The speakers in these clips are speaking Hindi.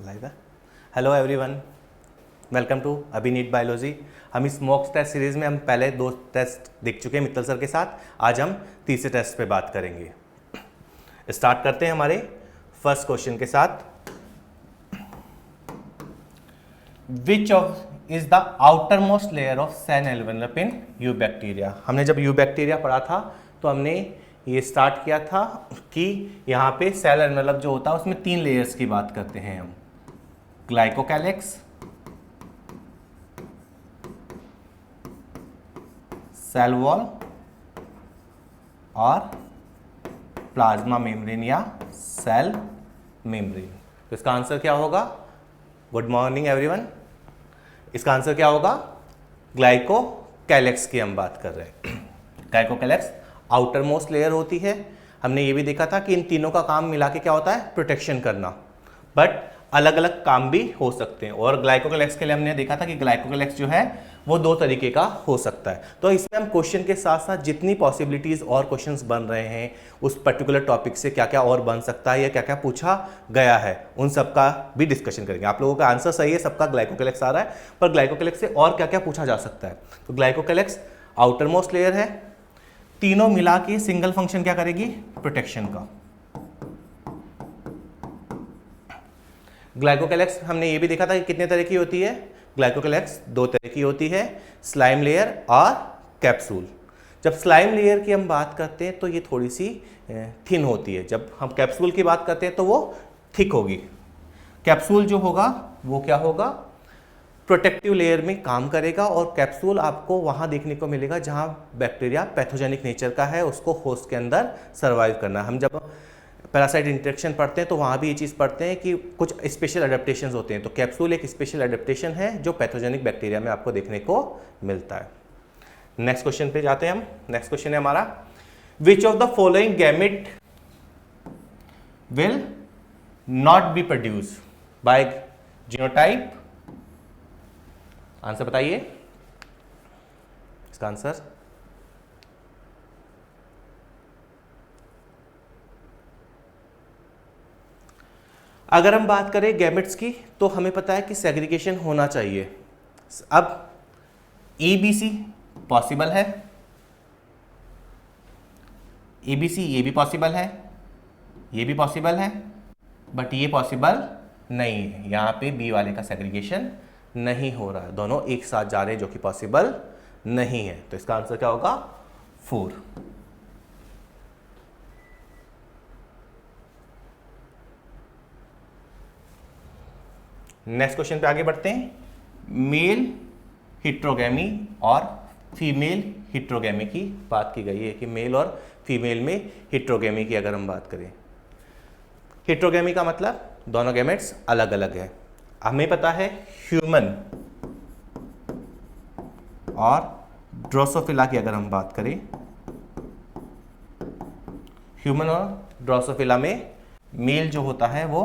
लाइव है। हेलो एवरीवन, वेलकम टू अभिनीत बायोलॉजी। हम इस मॉक टेस्ट सीरीज में हम पहले 2 टेस्ट देख चुके हैं मित्तल सर के साथ। आज हम तीसरे टेस्ट पे बात करेंगे। स्टार्ट करते हैं हमारे फर्स्ट क्वेश्चन के साथ। Which of is the outermost layer of cell envelope in eubacteria. हमने जब यू बैक्टीरिया पढ़ा था तो हमने ये स्टार्ट किया था कि यहाँ पे सेल एनवेलप जो होता है उसमें 3 लेयर्स की बात करते हैं हम। ग्लाइकोकैलिक्स, सेल वॉल और प्लाज्मा मेम्ब्रेन या सेल मेम्ब्रेन। तो इसका आंसर क्या होगा? Good morning everyone. इसका आंसर क्या होगा? ग्लाइकोकैलिक्स की हम बात कर रहे हैं। ग्लाइकोकैलिक्स आउटर मोस्ट लेयर होती है। हमने ये भी देखा था कि इन तीनों का काम मिला के क्या होता है? प्रोटेक्शन करना। बट अलग अलग काम भी हो सकते हैं। और ग्लाइकोकैलिक्स के लिए हमने देखा था कि ग्लाइकोकैलिक्स जो है वो 2 तरीके का हो सकता है। तो इसमें हम क्वेश्चन के साथ साथ जितनी पॉसिबिलिटीज और क्वेश्चंस बन रहे हैं उस पर्टिकुलर टॉपिक से क्या क्या और बन सकता है या क्या क्या पूछा गया है उन सब का भी डिस्कशन करेंगे। आप लोगों का आंसर सही है, सबका ग्लाइकोकैलिक्स आ रहा है, पर ग्लाइकोकैलिक्स से और क्या क्या पूछा जा सकता है। तो ग्लाइकोकैलिक्स आउटर मोस्ट लेयर है। तीनों मिला के सिंगल फंक्शन क्या करेगी? प्रोटेक्शन का। ग्लाइकोकैलिक्स हमने ये भी देखा था कि कितने तरह की होती है। ग्लाइकोकैलिक्स 2 तरह की होती है, स्लाइम लेयर और कैप्सूल। जब स्लाइम लेयर की हम बात करते हैं तो ये थोड़ी सी थिन होती है। जब हम कैप्सूल की बात करते हैं तो वो थिक होगी। कैप्सूल जो होगा वो क्या होगा? प्रोटेक्टिव लेयर में काम करेगा। और कैप्सूल आपको वहाँ देखने को मिलेगा जहाँ बैक्टीरिया पैथोजेनिक नेचर का है, उसको होस्ट के अंदर सर्वाइव करना। हम जब पैरासाइट इंटरेक्शन पढ़ते हैं तो वहाँ भी ये चीज़ पढ़ते हैं कि कुछ स्पेशल एडेप्टेशंस होते हैं। तो कैप्सूल एक स्पेशल एडेप्टेशन है जो पैथोजेनिक बैक्टीरिया में आपको देखने को मिलता है। नेक्स्ट क्वेश्चन पे जाते हैं हम। नेक्स्ट क्वेश्चन है हमारा, विच of the following gamete will not be produce by genotype. Answer बताइए इसका आंसर। अगर हम बात करें गैमेट्स की तो हमें पता है कि सेग्रीगेशन होना चाहिए। अब ABC पॉसिबल है, ABC ये भी पॉसिबल है, ये भी पॉसिबल है, बट ये पॉसिबल नहीं है। यहाँ पे B वाले का सेग्रीगेशन नहीं हो रहा है, दोनों एक साथ जा रहे हैं जो कि पॉसिबल नहीं है। तो इसका आंसर क्या होगा? 4। नेक्स्ट क्वेश्चन पे आगे बढ़ते हैं। मेल हिट्रोगैमी और फीमेल हिट्रोगैमी की बात की गई है कि मेल और फीमेल में हिट्रोगैमी की अगर हम बात करें, हिट्रोगैमी का मतलब दोनों गैमेट्स अलग अलग है। हमें पता है ह्यूमन और ड्रोसोफिला की अगर हम बात करें, ह्यूमन और ड्रोसोफिला में मेल जो होता है वो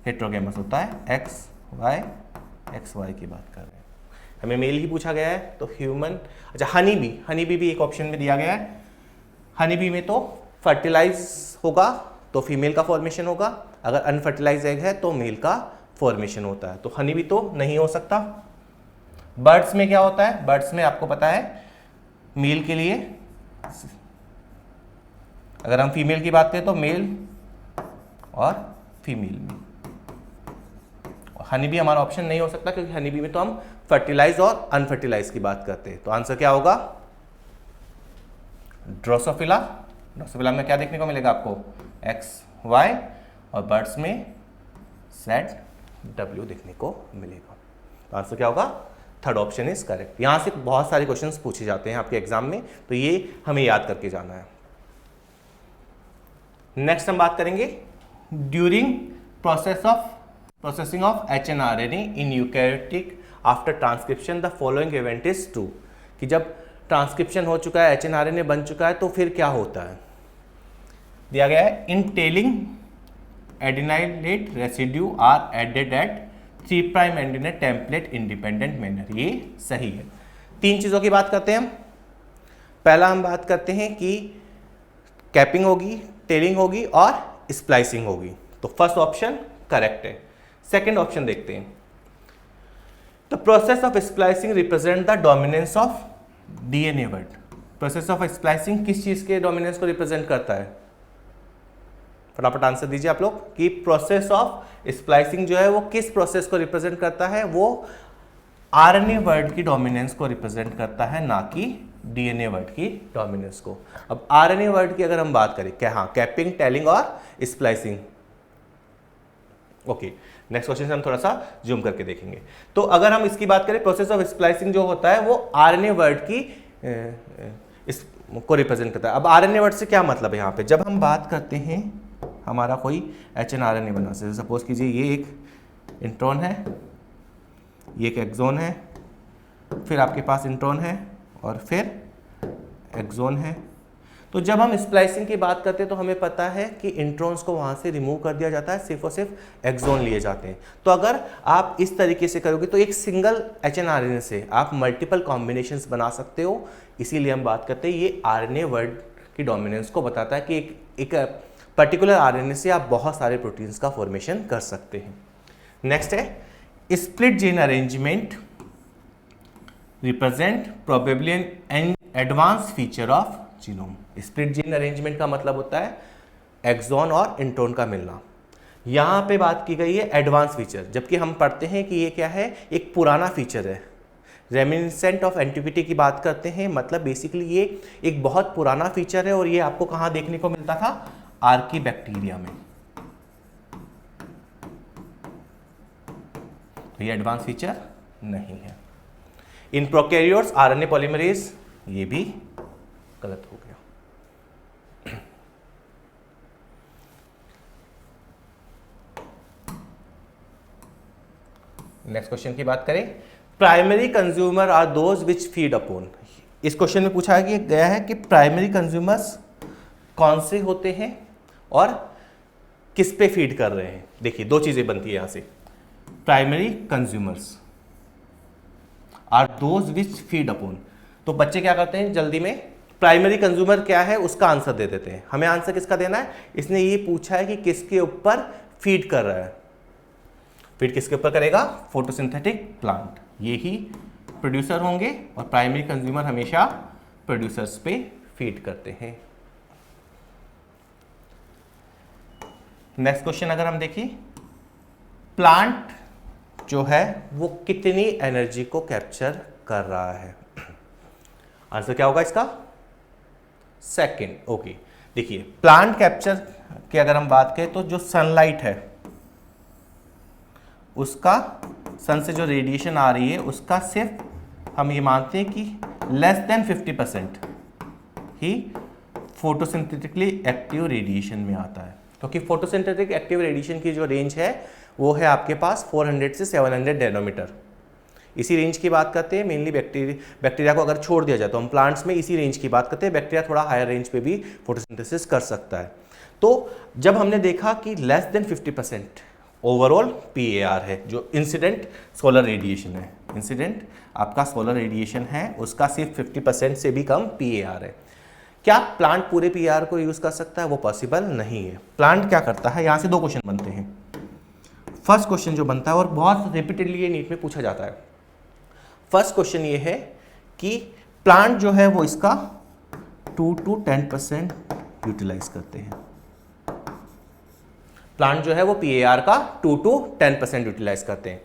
हेट्रोगेमस होता है। XY की बात कर रहे हैं, हमें मेल ही पूछा गया है तो ह्यूमन। अच्छा, हनी बी भी एक ऑप्शन में दिया गया है। हनी बी में तो फर्टिलाइज होगा तो फीमेल का फॉर्मेशन होगा, अगर अनफर्टिलाइज एग है तो मेल का फॉर्मेशन होता है। तो हनी बी तो नहीं हो सकता। बर्ड्स में क्या होता है? बर्ड्स में आपको पता है मेल के लिए, अगर हम फीमेल की बात करें तो मेल और फीमेल में। हनी बी हमारा ऑप्शन नहीं हो सकता क्योंकि हनी बी में तो हम फर्टिलाइज और अनफर्टिलाइज की बात करते हैं। तो आंसर क्या होगा? ड्रोसोफिला। ड्रोसोफिला में क्या देखने को मिलेगा आपको? XY और बर्ड्स में ZW देखने को मिलेगा। तो आंसर क्या होगा? Third option is correct. यहां से बहुत सारे क्वेश्चंस पूछे जाते हैं आपके एग्जाम में, तो ये हमें याद करके जाना है। नेक्स्ट हम बात करेंगे during processing of HNRNA in eukaryotic after transcription the following event is true. कि जब ट्रांसक्रिप्शन हो चुका है, HNRNA बन चुका है, तो फिर क्या होता है? दिया गया है in tailing adenylate residue are added at 3' end in a template independent manner. ये सही है। 3 चीज़ों की बात करते हैं हम। पहला हम बात करते हैं कि कैपिंग होगी, टेलिंग होगी और स्प्लाइसिंग होगी। तो फर्स्ट ऑप्शन करेक्ट है। सेकेंड ऑप्शन देखते हैं। The process of splicing represent the dominance of DNA word. Process of splicing किस चीज के डोमिनेंस को रिप्रेजेंट करता है? फटाफट आंसर दीजिए आप लोग कि प्रोसेस ऑफ स्प्लाइसिंग जो है वो किस प्रोसेस को रिप्रेजेंट करता है? वो आरएनए वर्ड की डोमिनेंस को रिप्रेजेंट करता है, ना कि डीएनए वर्ड की डोमिनेंस को। अब आरएनए वर्ड की अगर हम बात करें, क्या हाँ, कैपिंग, टेलिंग और स्प्लाइसिंग। ओके, नेक्स्ट क्वेश्चन से हम थोड़ा सा जूम करके देखेंगे। तो अगर हम इसकी बात करें, प्रोसेस ऑफ स्प्लाइसिंग जो होता है वो आरएनए वर्ड की को रिप्रेजेंट करता है। अब आरएनए वर्ड से क्या मतलब है? यहाँ पे जब हम बात करते हैं, हमारा कोई एचएनआरएनए बना से, सपोज कीजिए ये एक इंट्रॉन है, ये एक एक्सोन है, फिर आपके पास इंट्रॉन है और फिर एक्सोन है। तो जब हम स्प्लाइसिंग की बात करते हैं तो हमें पता है कि इंट्रॉन्स को वहाँ से रिमूव कर दिया जाता है, सिर्फ और सिर्फ एक्सोन लिए जाते हैं। तो अगर आप इस तरीके से करोगे तो एक सिंगल एचएनआरएनए से आप मल्टीपल कॉम्बिनेशंस बना सकते हो। इसीलिए हम बात करते हैं ये आरएनए वर्ड की डोमिनेंस को बताता है कि एक पर्टिकुलर आरएनए से आप बहुत सारे प्रोटीन्स का फॉर्मेशन कर सकते हैं। नेक्स्ट है split gene arrangement represent probably an advance feature of genome. Split gene arrangement का मतलब होता है एक्सॉन और इंट्रॉन का मिलना। यहाँ पे बात की गई है एडवांस फीचर, जबकि हम पढ़ते हैं कि ये क्या है, एक पुराना फीचर है। रेमिनिसेंट ऑफ एंटिक्विटी की बात करते हैं, मतलब बेसिकली ये एक बहुत पुराना फीचर है और ये आपको कहाँ देखने को मिलता था? आर्कीबैक्टीरिया में। तो ये एडवांस फीचर नहीं है। इन प्रोकैरियोट्स आरएनए पॉलीमरेज, ये भी गलत हो गया। नेक्स्ट क्वेश्चन की बात करें, primary consumer are those which feed upon. इस क्वेश्चन में पूछा गया है कि प्राइमरी कंज्यूमर्स कौन से होते हैं और किस पे फीड कर रहे हैं। देखिए दो चीजें बनती है यहां से। Primary consumers are those which feed upon, तो बच्चे क्या करते हैं जल्दी में, प्राइमरी कंज्यूमर क्या है उसका आंसर दे देते हैं। हमें आंसर किसका देना है? इसने ये पूछा है कि किसके ऊपर फीड कर रहा है। फीड किसके ऊपर करेगा? फोटोसिंथेटिक प्लांट, ये ही प्रोड्यूसर होंगे और प्राइमरी कंज्यूमर हमेशा प्रोड्यूसर्स पे फीड करते हैं। नेक्स्ट क्वेश्चन अगर हम देखें, प्लांट जो है वो कितनी एनर्जी को कैप्चर कर रहा है? आंसर क्या होगा इसका? सेकंड। ओके, देखिए प्लांट कैप्चर की अगर हम बात करें तो जो सनलाइट है उसका, सन से जो रेडिएशन आ रही है उसका सिर्फ हम ये मानते हैं कि लेस देन 50% ही फोटोसिंथेटिकली एक्टिव रेडिएशन में आता है। क्योंकि फोटोसिंथेटिक एक्टिव रेडिएशन की जो रेंज है वो है आपके पास 400 से 700 नैनोमीटर। इसी रेंज की बात करते हैं। मेनली बैक्टीरिया को अगर छोड़ दिया जाए तो हम प्लांट्स में इसी रेंज की बात करते हैं। बैक्टीरिया थोड़ा हायर रेंज पे भी फोटोसिंथेसिस कर सकता है। तो जब हमने देखा कि लेस देन 50% ओवरऑल PAR है, जो इंसिडेंट सोलर रेडिएशन है, इंसिडेंट आपका सोलर रेडिएशन है उसका सिर्फ 50% से भी कम PAR है। क्या प्लांट पूरे PAR को यूज कर सकता है? वो पॉसिबल नहीं है। प्लांट क्या करता है, यहां से दो क्वेश्चन बनते हैं। फर्स्ट क्वेश्चन जो बनता है और बहुत रिपीटेडली ये नीट में पूछा जाता है, फर्स्ट क्वेश्चन ये है कि प्लांट जो है वो इसका 2 to 10% यूटिलाइज करते हैं। प्लांट जो है वो PAR का 2 to 10% यूटिलाइज करते हैं।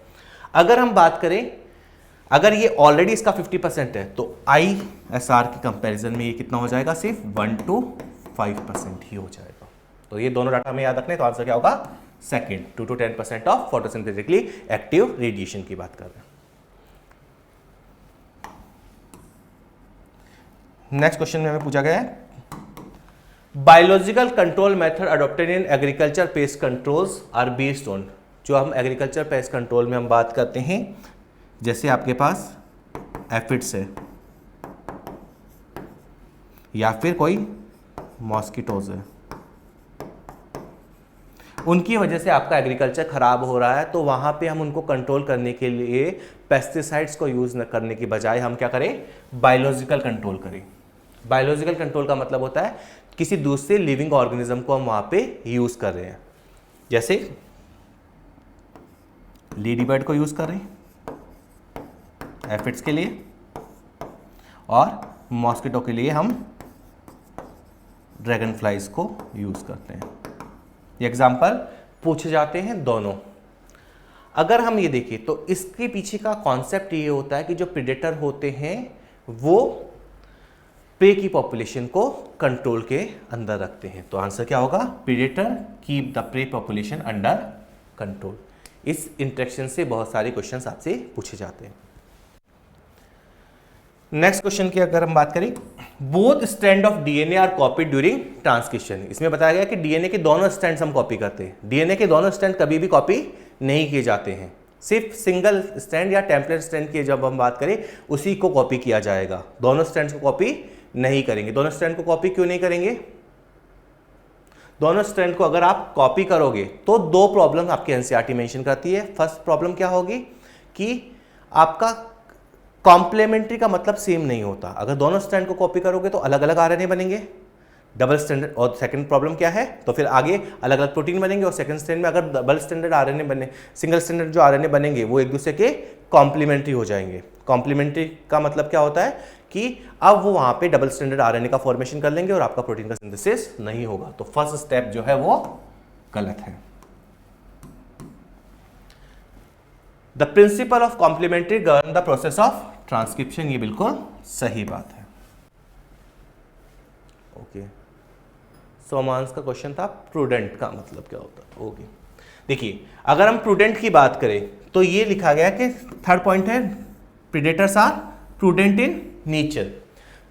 अगर हम बात करें, अगर ये ऑलरेडी इसका 50% है तो ISR के कंपैरिजन में ये कितना हो जाएगा? सिर्फ 1 to 5% ही हो जाएगा। तो ये दोनों डाटा हमें याद रखने, तो आंसर क्या होगा? Second, 2 to 10% of photosynthetically active radiation की बात कर रहे हैं। नेक्स्ट क्वेश्चन में हमें पूछा गया है, biological control method adopted in agriculture pest controls are based on. जो हम एग्रीकल्चर पेस्ट कंट्रोल में हम बात करते हैं, जैसे आपके पास एफिड्स है या फिर कोई मॉस्किटोज है, उनकी वजह से आपका एग्रीकल्चर खराब हो रहा है, तो वहां पे हम उनको कंट्रोल करने के लिए पेस्टिसाइड्स को यूज न करने की बजाय हम क्या करें? बायोलॉजिकल कंट्रोल करें। बायोलॉजिकल कंट्रोल का मतलब होता है किसी दूसरे लिविंग ऑर्गेनिज्म को हम वहां पे यूज कर रहे हैं। जैसे लेडी बर्ड को यूज़ कर रहे हैं एफिड्स के लिए, और मॉस्किटो के लिए हम ड्रैगन फ्लाइज को यूज़ करते हैं। ये एग्जाम्पल पूछे जाते हैं दोनों। अगर हम ये देखें तो इसके पीछे का कॉन्सेप्ट ये होता है कि जो प्रेडेटर होते हैं वो प्रे की पॉपुलेशन को कंट्रोल के अंदर रखते हैं। तो आंसर क्या होगा? Predator keep the prey population under control. इस इंटरेक्शन से बहुत सारे क्वेश्चंस आपसे पूछे जाते हैं। नेक्स्ट क्वेश्चन की अगर हम बात करें, both strand of DNA are copied during transcription. इसमें बताया गया कि डीएनए के दोनों स्ट्रैंड्स हम कॉपी करते हैं। डीएनए के दोनों स्ट्रैंड कभी भी कॉपी नहीं किए जाते हैं, सिर्फ सिंगल स्ट्रैंड या टेम्पलेट स्ट्रैंड की जब हम बात करें उसी को कॉपी किया जाएगा। दोनों स्ट्रैंड्स को कॉपी नहीं करेंगे। दोनों स्ट्रैंड को कॉपी क्यों नहीं करेंगे? दोनों स्ट्रैंड को अगर आप कॉपी करोगे तो दो प्रॉब्लम आपकी एनसीईआरटी मेंशन करती है। फर्स्ट प्रॉब्लम क्या होगी कि आपका कॉम्प्लीमेंट्री का मतलब सेम नहीं होता। अगर दोनों स्ट्रैंड को कॉपी करोगे तो अलग अलग आरएनए बनेंगे, डबल स्टैंडर्ड। और सेकंड प्रॉब्लम क्या है? तो फिर आगे अलग अलग प्रोटीन बनेंगे, और सेकंड स्टैंड में अगर डबल स्टैंडर्ड आरएनए बने, सिंगल स्टैंडर्ड जो आरएनए बनेंगे वो एक दूसरे के कॉम्प्लीमेंट्री हो जाएंगे। कॉम्प्लीमेंट्री का मतलब क्या होता है कि अब वो वहां पे डबल स्टैंडर्ड आरएनए का फॉर्मेशन कर लेंगे और आपका प्रोटीन का सिंथेसिस नहीं होगा। तो फर्स्ट स्टेप जो है वो गलत है। The principle of complementary govern the process of transcription, ये बिल्कुल सही बात है। ओके, सोमांस का क्वेश्चन था प्रूडेंट का मतलब क्या होता है। ओके, देखिए अगर हम प्रूडेंट की बात करें तो ये लिखा गया कि थर्ड पॉइंट है predators are prudent in nature.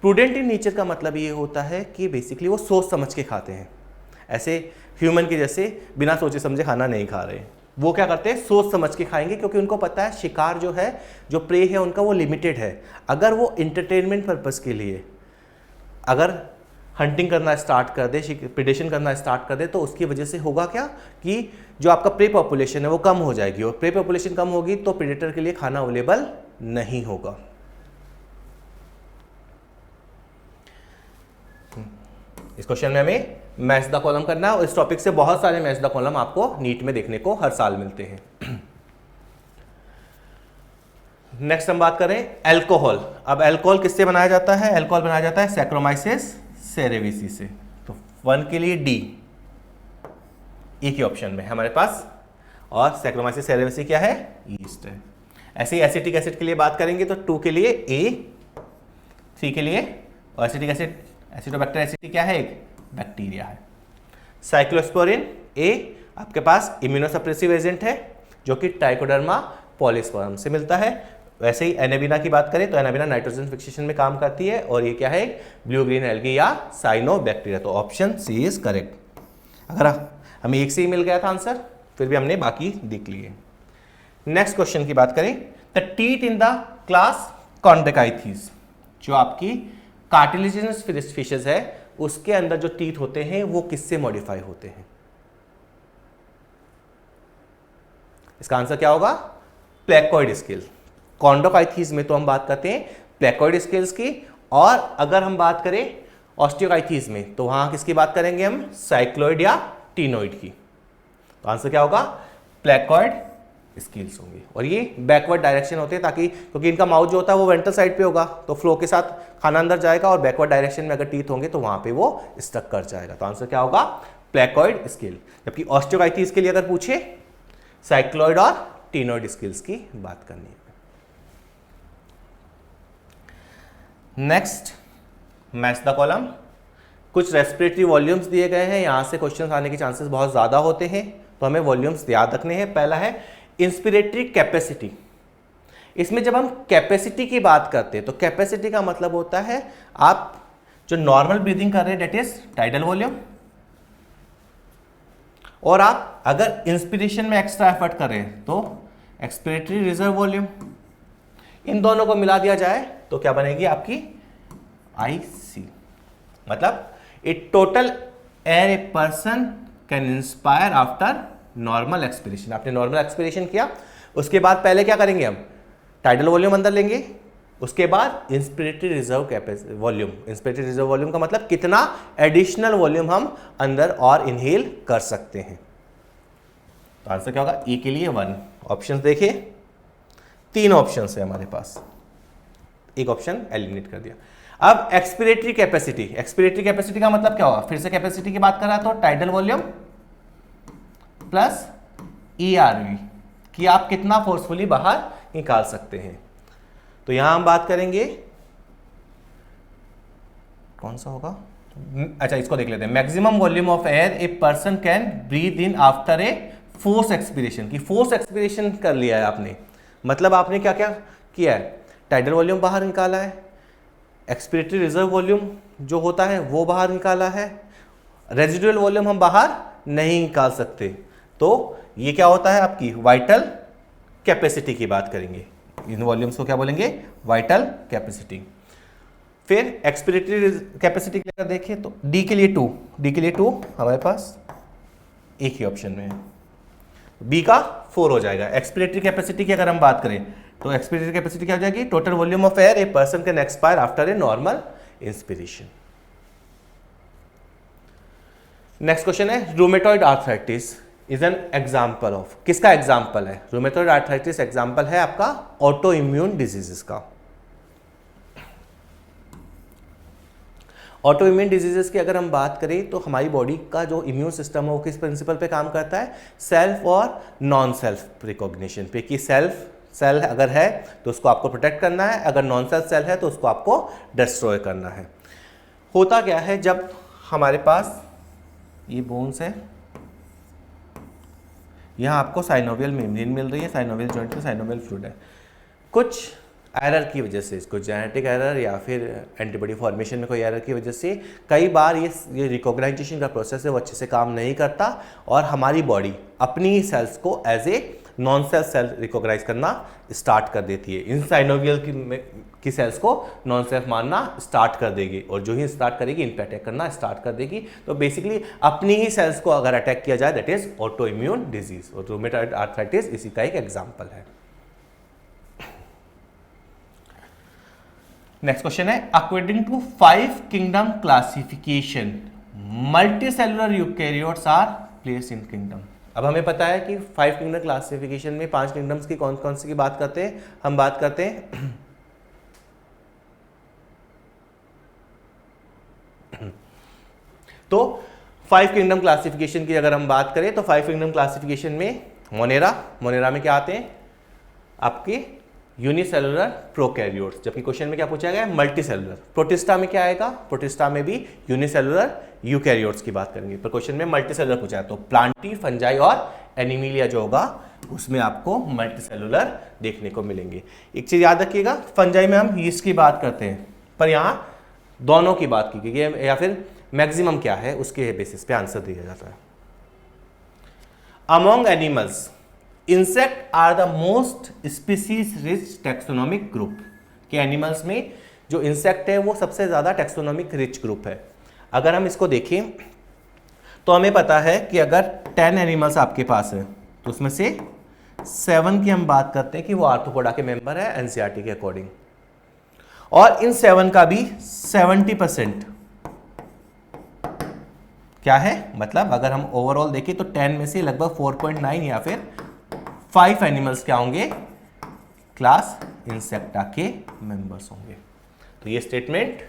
Prudent in nature का मतलब ये होता है कि बेसिकली वो सोच समझ के खाते हैं। ऐसे ह्यूमन के जैसे बिना सोचे समझे खाना नहीं खा रहे। वो क्या करते हैं? सोच समझ के खाएंगे, क्योंकि उनको पता है शिकार जो है, जो प्रे है उनका वो लिमिटेड है। अगर वो इंटरटेनमेंट पर्पस के लिए अगर हंटिंग करना स्टार्ट कर दे, प्रेडेशन करना स्टार्ट कर दे, तो उसकी वजह से होगा क्या कि जो आपका प्रे पॉपुलेशन है वो कम हो जाएगी, और प्रे पॉपुलेशन कम होगी तो प्रेडेटर के लिए खाना अवेलेबल नहीं होगा। इस क्वेश्चन में हमें मैच द कॉलम करना है, और इस टॉपिक से बहुत सारे मैच द कॉलम आपको नीट में देखने को हर साल मिलते हैं। नेक्स्ट हम बात करें अल्कोहल। अब अल्कोहल किससे बनाया जाता है? अल्कोहल बनाया जाता है सैक्रोमाइसिस सेरेविसी से। तो 1 के लिए डी, एक ही ऑप्शन में है हमारे पास, और सैक्रोमाइसिस सेरेविसी क्या है? ईस्ट है। ऐसे ही एसिटिक एसिड के लिए बात करेंगे तो 2 के लिए ए, 3 के लिए, और एसिटिक एसिड एसिडोबैक्टर एसिड क्या है? एक बैक्टीरिया है। साइक्लोस्पोरिन ए आपके पास इम्यूनोसप्रेसिव एजेंट है जो कि ट्राइकोडर्मा पॉलीस्पर्म से मिलता है। वैसे ही एनाबिना की बात करें तो एनाबिना नाइट्रोजन फिक्सेशन में काम करती है, और ये क्या है? ब्लू ग्रीन एल्गी या साइनोबैक्टीरिया। तो ऑप्शन सी इज करेक्ट। अगर हमें एक से ही मिल गया था आंसर, फिर भी हमने बाकी देख लिए। नेक्स्ट क्वेश्चन की बात करें, the teeth in the class Chondrichthyes, जो आपकी कार्टिलेजिनस फिशेस है उसके अंदर जो टीथ होते हैं वो किससे मॉडिफाई होते हैं? इसका आंसर क्या होगा? Placoid scale. कॉन्ड्रोकाइथीज में तो हम बात करते हैं प्लेकोइड स्केल्स की, और अगर हम बात करें ऑस्टियोकाइथीज में तो वहां किसकी बात करेंगे हम? साइक्लोइड या टीनोइड की। तो आंसर क्या होगा? प्लेकोइड स्केल्स होंगे। और ये बैकवर्ड डायरेक्शन होते हैं, ताकि क्योंकि इनका माउथ जो होता है वो वेंट्रल साइड पे होगा, तो फ्लो के साथ खाना अंदर जाएगा, और बैकवर्ड डायरेक्शन में अगर टीथ होंगे तो वहां पे वो स्टक कर जाएगा। तो आंसर क्या होगा? Placoid scale. जबकि ऑस्टियोकाइथीज के लिए अगर पूछे साइक्लोइड और टीनोइड स्केल्स की बात करनी है। Next, match the column. कुछ रेस्पिरेटरी वॉल्यूम्स दिए गए हैं, यहां से क्वेश्चन आने के चांसेस बहुत ज्यादा होते हैं, तो हमें वॉल्यूम्स याद रखने हैं। पहला है इंस्पिरेटरी कैपेसिटी। इसमें जब हम कैपेसिटी की बात करते हैं तो कैपेसिटी का मतलब होता है आप जो नॉर्मल ब्रीदिंग कर रहे हैं डेट इज टाइडल वॉल्यूम, और आप अगर इंस्पिरेशन में एक्स्ट्रा एफर्ट कर रहे हैं तो एक्सपिरेटरी रिजर्व वॉल्यूम। इन दोनों को मिला दिया जाए तो क्या बनेगी आपकी? आईसी। मतलब it total air a person can inspire after normal expiration. आपने नॉर्मल एक्सपिरेशन किया, उसके बाद पहले क्या करेंगे? हम टाइडल वॉल्यूम अंदर लेंगे, उसके बाद inspiratory reserve volume. Inspiratory reserve volume का मतलब कितना एडिशनल वॉल्यूम हम अंदर और इनहेल कर सकते हैं। तो आंसर क्या होगा? ई के लिए 1। ऑप्शंस देखिए, 3 ऑप्शंस है हमारे पास, एक ऑप्शन एलिमिनेट कर दिया। अब एक्सपिरेटरी कैपेसिटी, एक्सपिरेटरी कैपेसिटी का मतलब क्या होगा, फिर से कैपेसिटी की बात कर रहा तो टाइडल वॉल्यूम प्लस ERV कि आप कितना फोर्सफुली बाहर निकाल सकते हैं। तो यहां हम बात करेंगे कौन सा होगा, अच्छा इसको देख लेते हैं। Maximum volume of air a person can breathe in after a force expiration, की फोर्स एक्सपिरेशन कर लिया है आपने, मतलब आपने क्या क्या किया है, टाइडल वॉल्यूम बाहर निकाला है, एक्सपिरेटरी रिजर्व वॉल्यूम जो होता है वो बाहर निकाला है, रेजिडुअल वॉल्यूम हम बाहर नहीं निकाल सकते। तो ये क्या होता है, आपकी वाइटल कैपेसिटी की बात करेंगे, इन वॉल्यूम्स को क्या बोलेंगे, वाइटल कैपेसिटी। फिर एक्सपिरेटरी कैपेसिटी के लिए देखिए तो डी के लिए 2, डी के लिए 2 हमारे पास एक ही ऑप्शन में है, बी का 4 हो जाएगा। एक्सपिरेटरी कैपेसिटी की अगर हम बात करें तो एक्सपिरेटरी कैपेसिटी क्या हो जाएगी, total volume of air a person can expire after a normal inspiration. Next question है, rheumatoid arthritis is an example of, किसका एग्जाम्पल है, रूमेटॉइड आर्थराइटिस एग्जाम्पल है आपका ऑटो इम्यून डिजीजेस का। ऑटो इम्यून डिजीजेस की अगर हम बात करें तो हमारी बॉडी का जो इम्यून सिस्टम है वो किस प्रिंसिपल पे काम करता है, सेल्फ और नॉन सेल्फ रिकॉग्निशन पे, कि सेल्फ सेल अगर है तो उसको आपको प्रोटेक्ट करना है, अगर नॉन सेल्फ सेल है तो उसको आपको डिस्ट्रॉय करना है। होता क्या है, जब हमारे पास ये बोन्स है, यहाँ आपको साइनोवियल मेम्ब्रेन मिल रही है, साइनोवियल जॉइंट में साइनोवियल फ्लूइड है, कुछ एरर की वजह से, इसको जेनेटिक एरर या फिर एंटीबॉडी फॉर्मेशन में कोई एरर की वजह से कई बार ये रिकॉग्नाइजेशन का प्रोसेस है वो अच्छे से काम नहीं करता और हमारी बॉडी अपनी ही सेल्स को as a non cell cell recognise करना स्टार्ट कर देती है, इन साइनोवियल की सेल्स को नॉन सेल्फ मानना स्टार्ट कर देगी और जो ही स्टार्ट करेगी इन पे अटैक करना स्टार्ट कर देगी। तो बेसिकली अपनी ही सेल्स को अगर अटैक किया जाए that is auto immune disease, और रूमेटॉइड आर्थराइटिस इसी का एक एग्जाम्पल है। नेक्स्ट क्वेश्चन है, according to 5 kingdom classification multicellular eukaryotes are placed in kingdom. अब हमें पता है कि 5 किंगडम क्लासिफिकेशन में 5 किंगडम्स की कौन कौन सी की बात करते हैं, हम बात करते हैं तो 5 किंगडम क्लासिफिकेशन की अगर हम बात करें तो 5 किंगडम क्लासिफिकेशन में मोनेरा में क्या आते हैं आपके यूनिसेलुलर प्रोकैरियोट्स, जबकि क्वेश्चन में क्या पूछा गया है, मल्टीसेलुलर। प्रोटिस्टा में क्या आएगा, प्रोटिस्टा में भी यूनिसेलुलर यूकैरियोट्स की बात करेंगे, पर क्वेश्चन में मल्टीसेलुलर पूछा है तो प्लांटी, फंजाई और एनिमिलिया जो होगा उसमें आपको मल्टीसेलुलर देखने को मिलेंगे। एक चीज याद रखिएगा, फंजाई में हम यीस्ट की बात करते हैं पर यहां दोनों की बात की गई है या फिर मैक्सिमम क्या है उसके बेसिस पे आंसर दिया जाता है। Among animals insect are the most species rich taxonomic group, के एनिमल्स में जो इंसेक्ट है वो सबसे ज्यादा टैक्सोनॉमिक रिच ग्रुप है। अगर हम इसको देखें तो हमें पता है कि अगर 10 एनिमल्स आपके पास है तो उसमें से 7 की हम बात करते हैं कि वो आर्थ्रोपोडा के मेंबर है एनसीईआरटी के अकॉर्डिंग, और इन 7 का भी 70% क्या है, मतलब अगर हम ओवरऑल देखें तो 10 में से लगभग 4.9 या फिर 5 एनिमल्स क्या होंगे, क्लास इंसेक्टा के मेंबर्स होंगे। तो ये स्टेटमेंट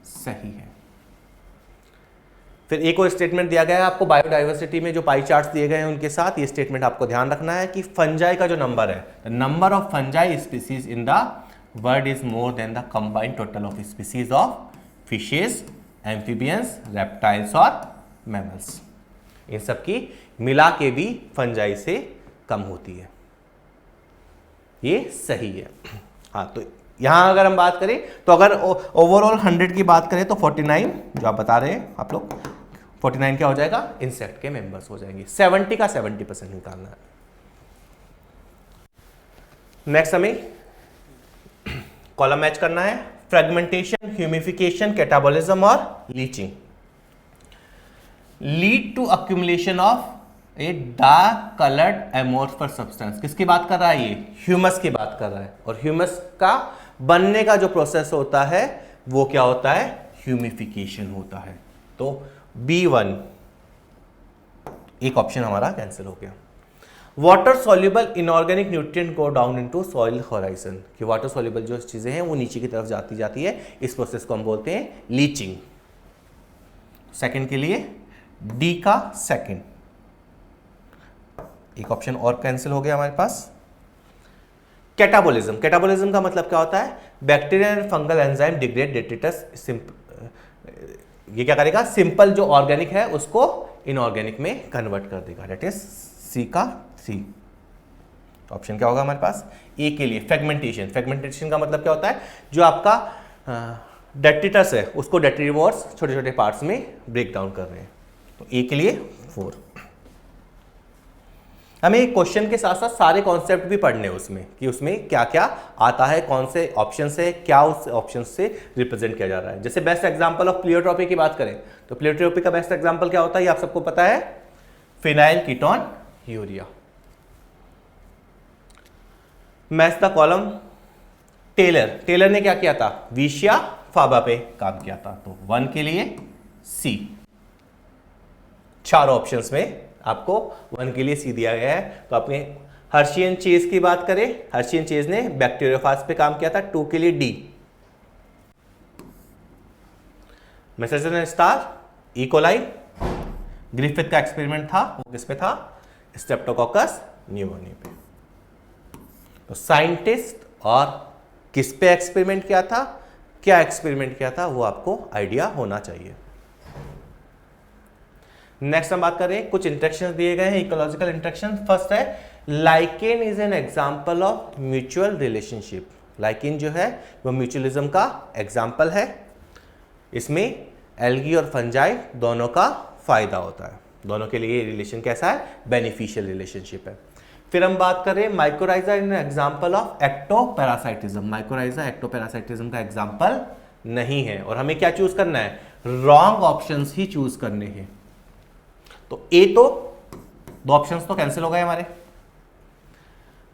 सही है। फिर एक और स्टेटमेंट दिया गया है आपको बायोडाइवर्सिटी में, जो पाई चार्ट्स दिए गए हैं उनके साथ ये स्टेटमेंट आपको ध्यान रखना है कि फंजाई का जो नंबर है, the number of fungi species in the world is more than the combined total of species of fishes, amphibians, reptiles और मैमल्स। इन सब की मिला के भी फंजाई से कम होती है, ये सही है। हाँ, तो यहां अगर हम बात करें तो अगर ओवरऑल 100 की बात करें तो 49 जो आप बता रहे हैं आप लोग, 49 क्या हो जाएगा, इंसेक्ट के मेंबर्स हो जाएंगे। 70 का 70% निकालना है। नेक्स्ट हमें कॉलम मैच करना है, फ्रेगमेंटेशन, ह्यूमिफिकेशन, कैटाबॉलिज्म और leaching lead to accumulation of a dark coloured amorphous substance. किसकी बात कर रहा है, ये ह्यूमस की बात कर रहा है, और ह्यूमस का बनने का जो प्रोसेस होता है वो क्या होता है, ह्यूमिफिकेशन होता है। तो B1 एक ऑप्शन हमारा कैंसिल हो गया। Water soluble inorganic nutrient go down into soil horizon, कि वाटर सॉल्युबल जो चीजें हैं वो नीचे की तरफ जाती है, इस प्रोसेस को हम बोलते हैं लीचिंग। सेकंड के लिए डी का सेकंड, एक ऑप्शन और कैंसिल हो गया हमारे पास। कैटाबोलिज्म, कैटाबोलिज्म का मतलब क्या होता है, bacteria and fungal enzyme degrade detritus, ये क्या करेगा, सिंपल जो ऑर्गेनिक है उसको इनऑर्गेनिक में कन्वर्ट कर देगा, दैट इज सी का सी। ऑप्शन क्या होगा हमारे पास, ए के लिए फ्रेगमेंटेशन। फ्रेगमेंटेशन का मतलब क्या होता है, जो आपका डेट्रिटस है उसको डेट्रीवोर्स छोटे छोटे पार्ट्स में ब्रेक डाउन कर रहे हैं, तो ए के लिए 4। हमें एक क्वेश्चन के साथ साथ सारे कॉन्सेप्ट भी पढ़ने हैं उसमें, कि उसमें क्या क्या आता है, कौन से ऑप्शन से, क्या उस ऑप्शन से रिप्रेजेंट किया जा रहा है। जैसे बेस्ट एग्जांपल ऑफ प्लियोट्रोपी की बात करें तो प्लियोट्रोपी का बेस्ट एग्जांपल क्या होता है, ये आप सबको पता है, phenylketonuria. Match the column, Taylor ने क्या किया था, विशिया फाबा पे काम किया था, तो 1 के लिए सी। चार ऑप्शंस में आपको 1 के लिए सी दिया गया है। तो आपने हर्शियन चेज की बात करें, हर्शियन चेज ने बैक्टीरियोफाज पे काम किया था, 2 के लिए D. Messenger star, E coli, Griffith का एक्सपेरिमेंट था, वो किस पे था, स्ट्रेप्टोकोकस न्यूमोनी पे। तो साइंटिस्ट और किस पे एक्सपेरिमेंट किया था, क्या एक्सपेरिमेंट किया था, वो आपको आइडिया होना चाहिए। नेक्स्ट हम बात करें, कुछ इंट्रैक्शन दिए गए हैं, इकोलॉजिकल इंट्रैक्शन। फर्स्ट है lichen is an example of mutual relationship. Lichen जो है वो म्यूचुअलिज्म का एग्जांपल है। इसमें एल्गी और फंजाई दोनों का फायदा होता है, दोनों के लिए रिलेशन कैसा है, बेनिफिशियल रिलेशनशिप है। फिर हम बात करें mycorrhiza in example of ectoparasitism. Mycorrhiza ectoparasitism का एग्जांपल नहीं है, और हमें क्या चूज करना है, रॉन्ग ऑप्शंस ही चूज करने हैं। तो ए, तो 2 ऑप्शंस तो कैंसिल हो गए हमारे।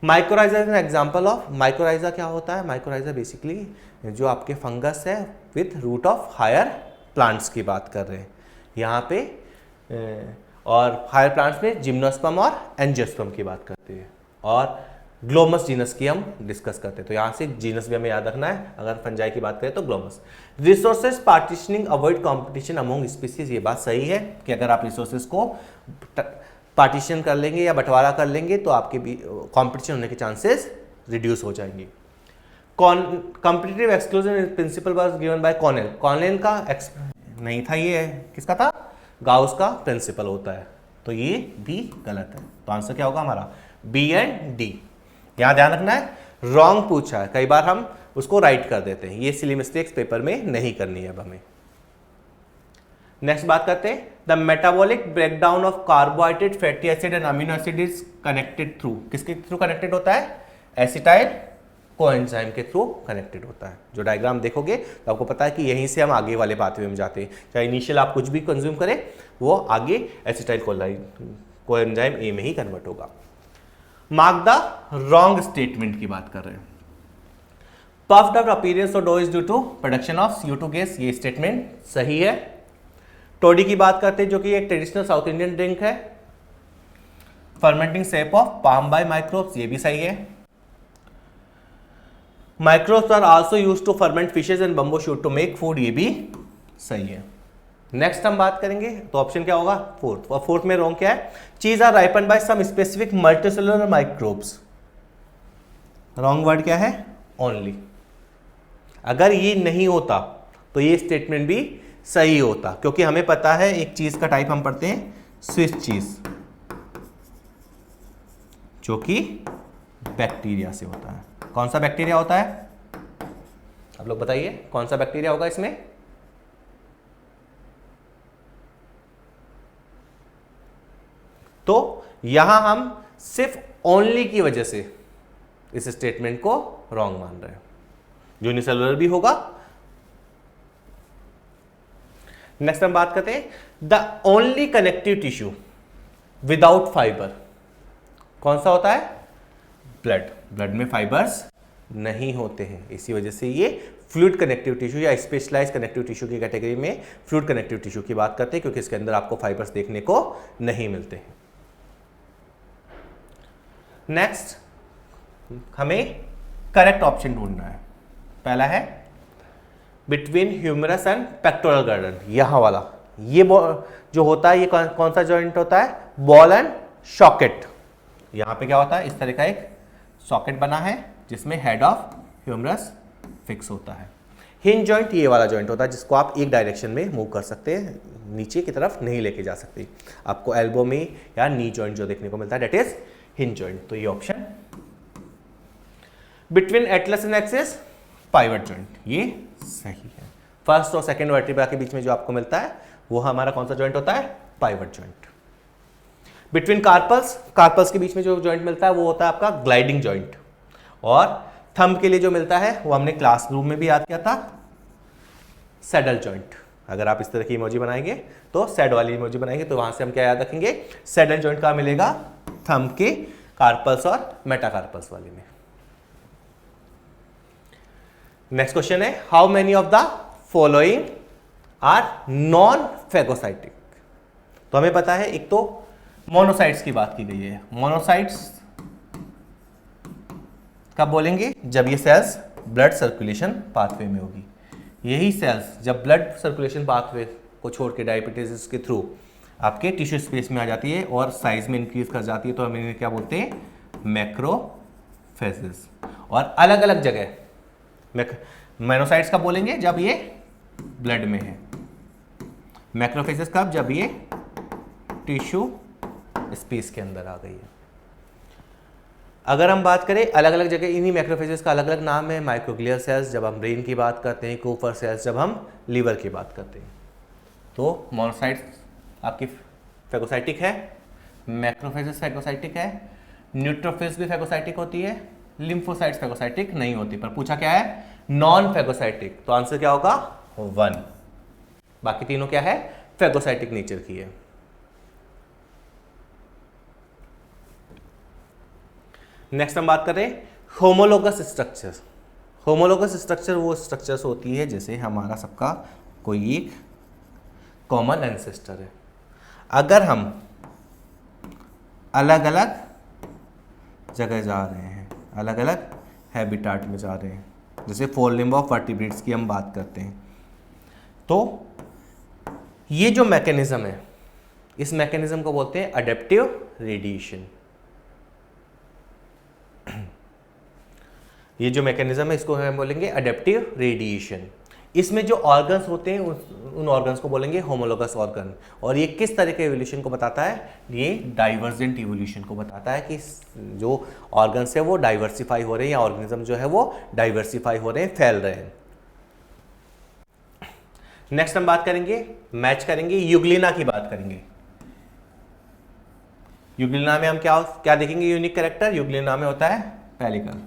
Mycorrhiza is an example of, mycorrhiza क्या होता है, माइकोराइजा बेसिकली जो आपके फंगस है with root of higher plants की बात कर रहे हैं यहाँ पे, और हायर प्लांट्स में जिम्नोस्पर्म और एंजियोस्पर्म की बात करते हैं, और ग्लोमस जीनस की हम डिस्कस करते हैं। तो यहाँ से जीनस भी हमें याद रखना है, अगर फंजाई की बात करें तो Glomus. Resources partitioning avoid competition among species, ये बात सही है कि अगर आप रिसोर्सेज को पार्टीशन कर लेंगे या बंटवारा कर लेंगे तो आपके भी कंपटीशन होने के चांसेस रिड्यूस हो जाएंगे। Competitive exclusion principle was given by Cornell. Cornell का नहीं था, ये किसका था, गाउस का प्रिंसिपल होता है, तो ये भी गलत है। तो आंसर क्या होगा हमारा, बी एंड डी। यहां ध्यान रखना है, रॉन्ग पूछा है, कई बार हम उसको राइट कर देते हैं, ये सिली मिस्टेक्स पेपर में नहीं करनी है अब हमें। नेक्स्ट बात करते हैं, the metabolic breakdown of carbohydrate, fatty acid and amino acid is connected through, किसके थ्रू कनेक्टेड होता है, एसिटाइल कोएंजाइम के थ्रू कनेक्टेड होता है। जो डायग्राम देखोगे तो आपको पता है कि यहीं से हम आगे वाले पाथवे में जाते हैं, चाहे इनिशियल आप कुछ भी कंज्यूम करें वो आगे एसिटाइल कोएंजाइम ए में ही कन्वर्ट होगा। मार्क द रॉन्ग स्टेटमेंट की बात कर रहे हैं, puffed up appearance of dough is due to production of CO2 gas, ये स्टेटमेंट सही है। टोडी की बात करते हैं जो कि एक ट्रेडिशनल साउथ इंडियन ड्रिंक है। Fermenting sap of palm by microbes, ये भी सही है। Microbes are also used to ferment fishes and bamboo shoot to make food, ये भी सही है। नेक्स्ट हम बात करेंगे तो ऑप्शन क्या होगा, फोर्थ, और फोर्थ में रॉन्ग क्या है, cheese are ripen by some specific multicellular microbes. Wrong word क्या है, ओनली। अगर ये नहीं होता तो ये स्टेटमेंट भी सही होता, क्योंकि हमें पता है एक चीज का टाइप हम पढ़ते हैं स्विस चीज, जो कि बैक्टीरिया से होता है। कौन सा बैक्टीरिया होता है, आप लोग बताइए कौन सा बैक्टीरिया होगा इसमें, तो यहां हम सिर्फ ओनली की वजह से इस स्टेटमेंट को रॉन्ग मान रहे हैं। यूनिसेलुलर भी होगा। नेक्स्ट हम बात करते हैं, the only connective tissue without fibre, कौन सा होता है, ब्लड। ब्लड में फाइबर्स नहीं होते हैं, इसी वजह से ये फ्लूइड कनेक्टिव टिश्यू या स्पेशलाइज कनेक्टिव टिश्यू की कैटेगरी में फ्लूइड कनेक्टिव टिश्यू की बात करते हैं, क्योंकि इसके अंदर आपको फाइबर्स देखने को नहीं मिलते हैं। नेक्स्ट हमें करेक्ट ऑप्शन ढूंढना है। पहला है between humerus and pectoral girdle, यहां वाला, ये जो होता है ये कौन सा जॉइंट होता है? Ball and socket. यहां पे क्या होता है? इस तरह का एक सॉकेट बना है जिसमें हेड ऑफ ह्यूमरस फिक्स होता है। हिंज जॉइंट ये वाला जॉइंट होता है जिसको आप एक डायरेक्शन में मूव कर सकते हैं, नीचे की तरफ नहीं लेके जा सकते। आपको एल्बो में या नी जॉइंट जो देखने को मिलता है दैट इज हिंज जॉइंट। तो ये option between Atlas and axis pivot joint, ये सही है। फर्स्ट और सेकंड वर्टिब्रा के बीच में जो आपको मिलता है वो हमारा कौन सा जॉइंट होता है? Pivot joint. Between carpals, carpals के बीच में जो जॉइंट मिलता है वो होता है आपका ग्लाइडिंग जॉइंट। और थंब के लिए जो मिलता है वो हमने क्लासरूम में भी याद किया था, सैडल जॉइंट। अगर आप इस तरह की इमोजी बनाएंगे तो सैड वाली इमोजी बनाएंगे तो वहां से हम क्या याद रखेंगे? सैडल जॉइंट कहां मिलेगा? थंब के कार्पल्स और मेटाकार्पल्स वाले में। नेक्स्ट क्वेश्चन है how many of the following are non phagocytic. तो हमें पता है एक तो मोनोसाइट्स की बात की गई है। मोनोसाइट्स कब बोलेंगे? जब ये सेल्स ब्लड सर्कुलेशन पाथवे में होगी। यही सेल्स जब ब्लड सर्कुलेशन पाथवे को छोड़ के डायबिटीज के थ्रू आपके टिश्यू स्पेस में आ जाती है और साइज में इंक्रीज कर जाती है तो हम इन्हें क्या बोलते हैं? मैक्रोफेजेस। और अलग अलग जगह मोनोसाइट्स कब बोलेंगे? जब ये ब्लड में है। मैक्रोफेजेस कब? जब ये टिश्यू स्पेस के अंदर आ गई है। अगर हम बात करें अलग अलग जगह, इन्हीं मैक्रोफेजेस का अलग अलग नाम है। माइक्रोग्लियल सेल्स जब हम ब्रेन की बात करते हैं, कूपर सेल्स जब हम लीवर की बात करते हैं। तो मोनोसाइट्स आपकी फेगोसाइटिक है, मैक्रोफेजेस फेगोसाइटिक है, न्यूट्रोफिल्स भी फेगोसाइटिक होती है, लिम्फोसाइट्स फेगोसाइटिक नहीं होती। पर पूछा क्या है? Non phagocytic. तो आंसर क्या होगा? 1। बाकी तीनों क्या है? फेगोसाइटिक नेचर की है। नेक्स्ट हम बात करें होमोलोगस स्ट्रक्चर। होमोलोगस स्ट्रक्चर वो स्ट्रक्चर्स होती है जैसे हमारा सबका कोई एक कॉमन एंसेस्टर है। अगर हम अलग अलग जगह जा रहे हैं, अलग अलग हैबिटाट में जा रहे हैं, जैसे 4 लिम्ब ऑफ वर्टिब्रेट्स की हम बात करते हैं, तो ये जो मैकेनिज्म है इस मैकेनिज्म को बोलते हैं अडेप्टिव रेडिएशन। ये जो मैकेनिज्म है इसको हम बोलेंगे अडेप्टिव रेडिएशन। इसमें जो ऑर्गन्स होते हैं उन ऑर्गन्स को बोलेंगे होमोलोगस ऑर्गन। और ये किस तरह के इवोल्यूशन को बताता है? ये डाइवर्जेंट इवोल्यूशन को बताता है कि जो ऑर्गन्स है वो डाइवर्सिफाई हो रहे हैं या ऑर्गेनिज्म जो है वो डाइवर्सिफाई हो रहे हैं, फैल रहे हैं। नेक्स्ट हम बात करेंगे, मैच करेंगे, यूग्लिना की बात करेंगे। यूग्लिना में हम क्या देखेंगे? यूनिक कैरेक्टर यूग्लिना में होता है पेलिकल,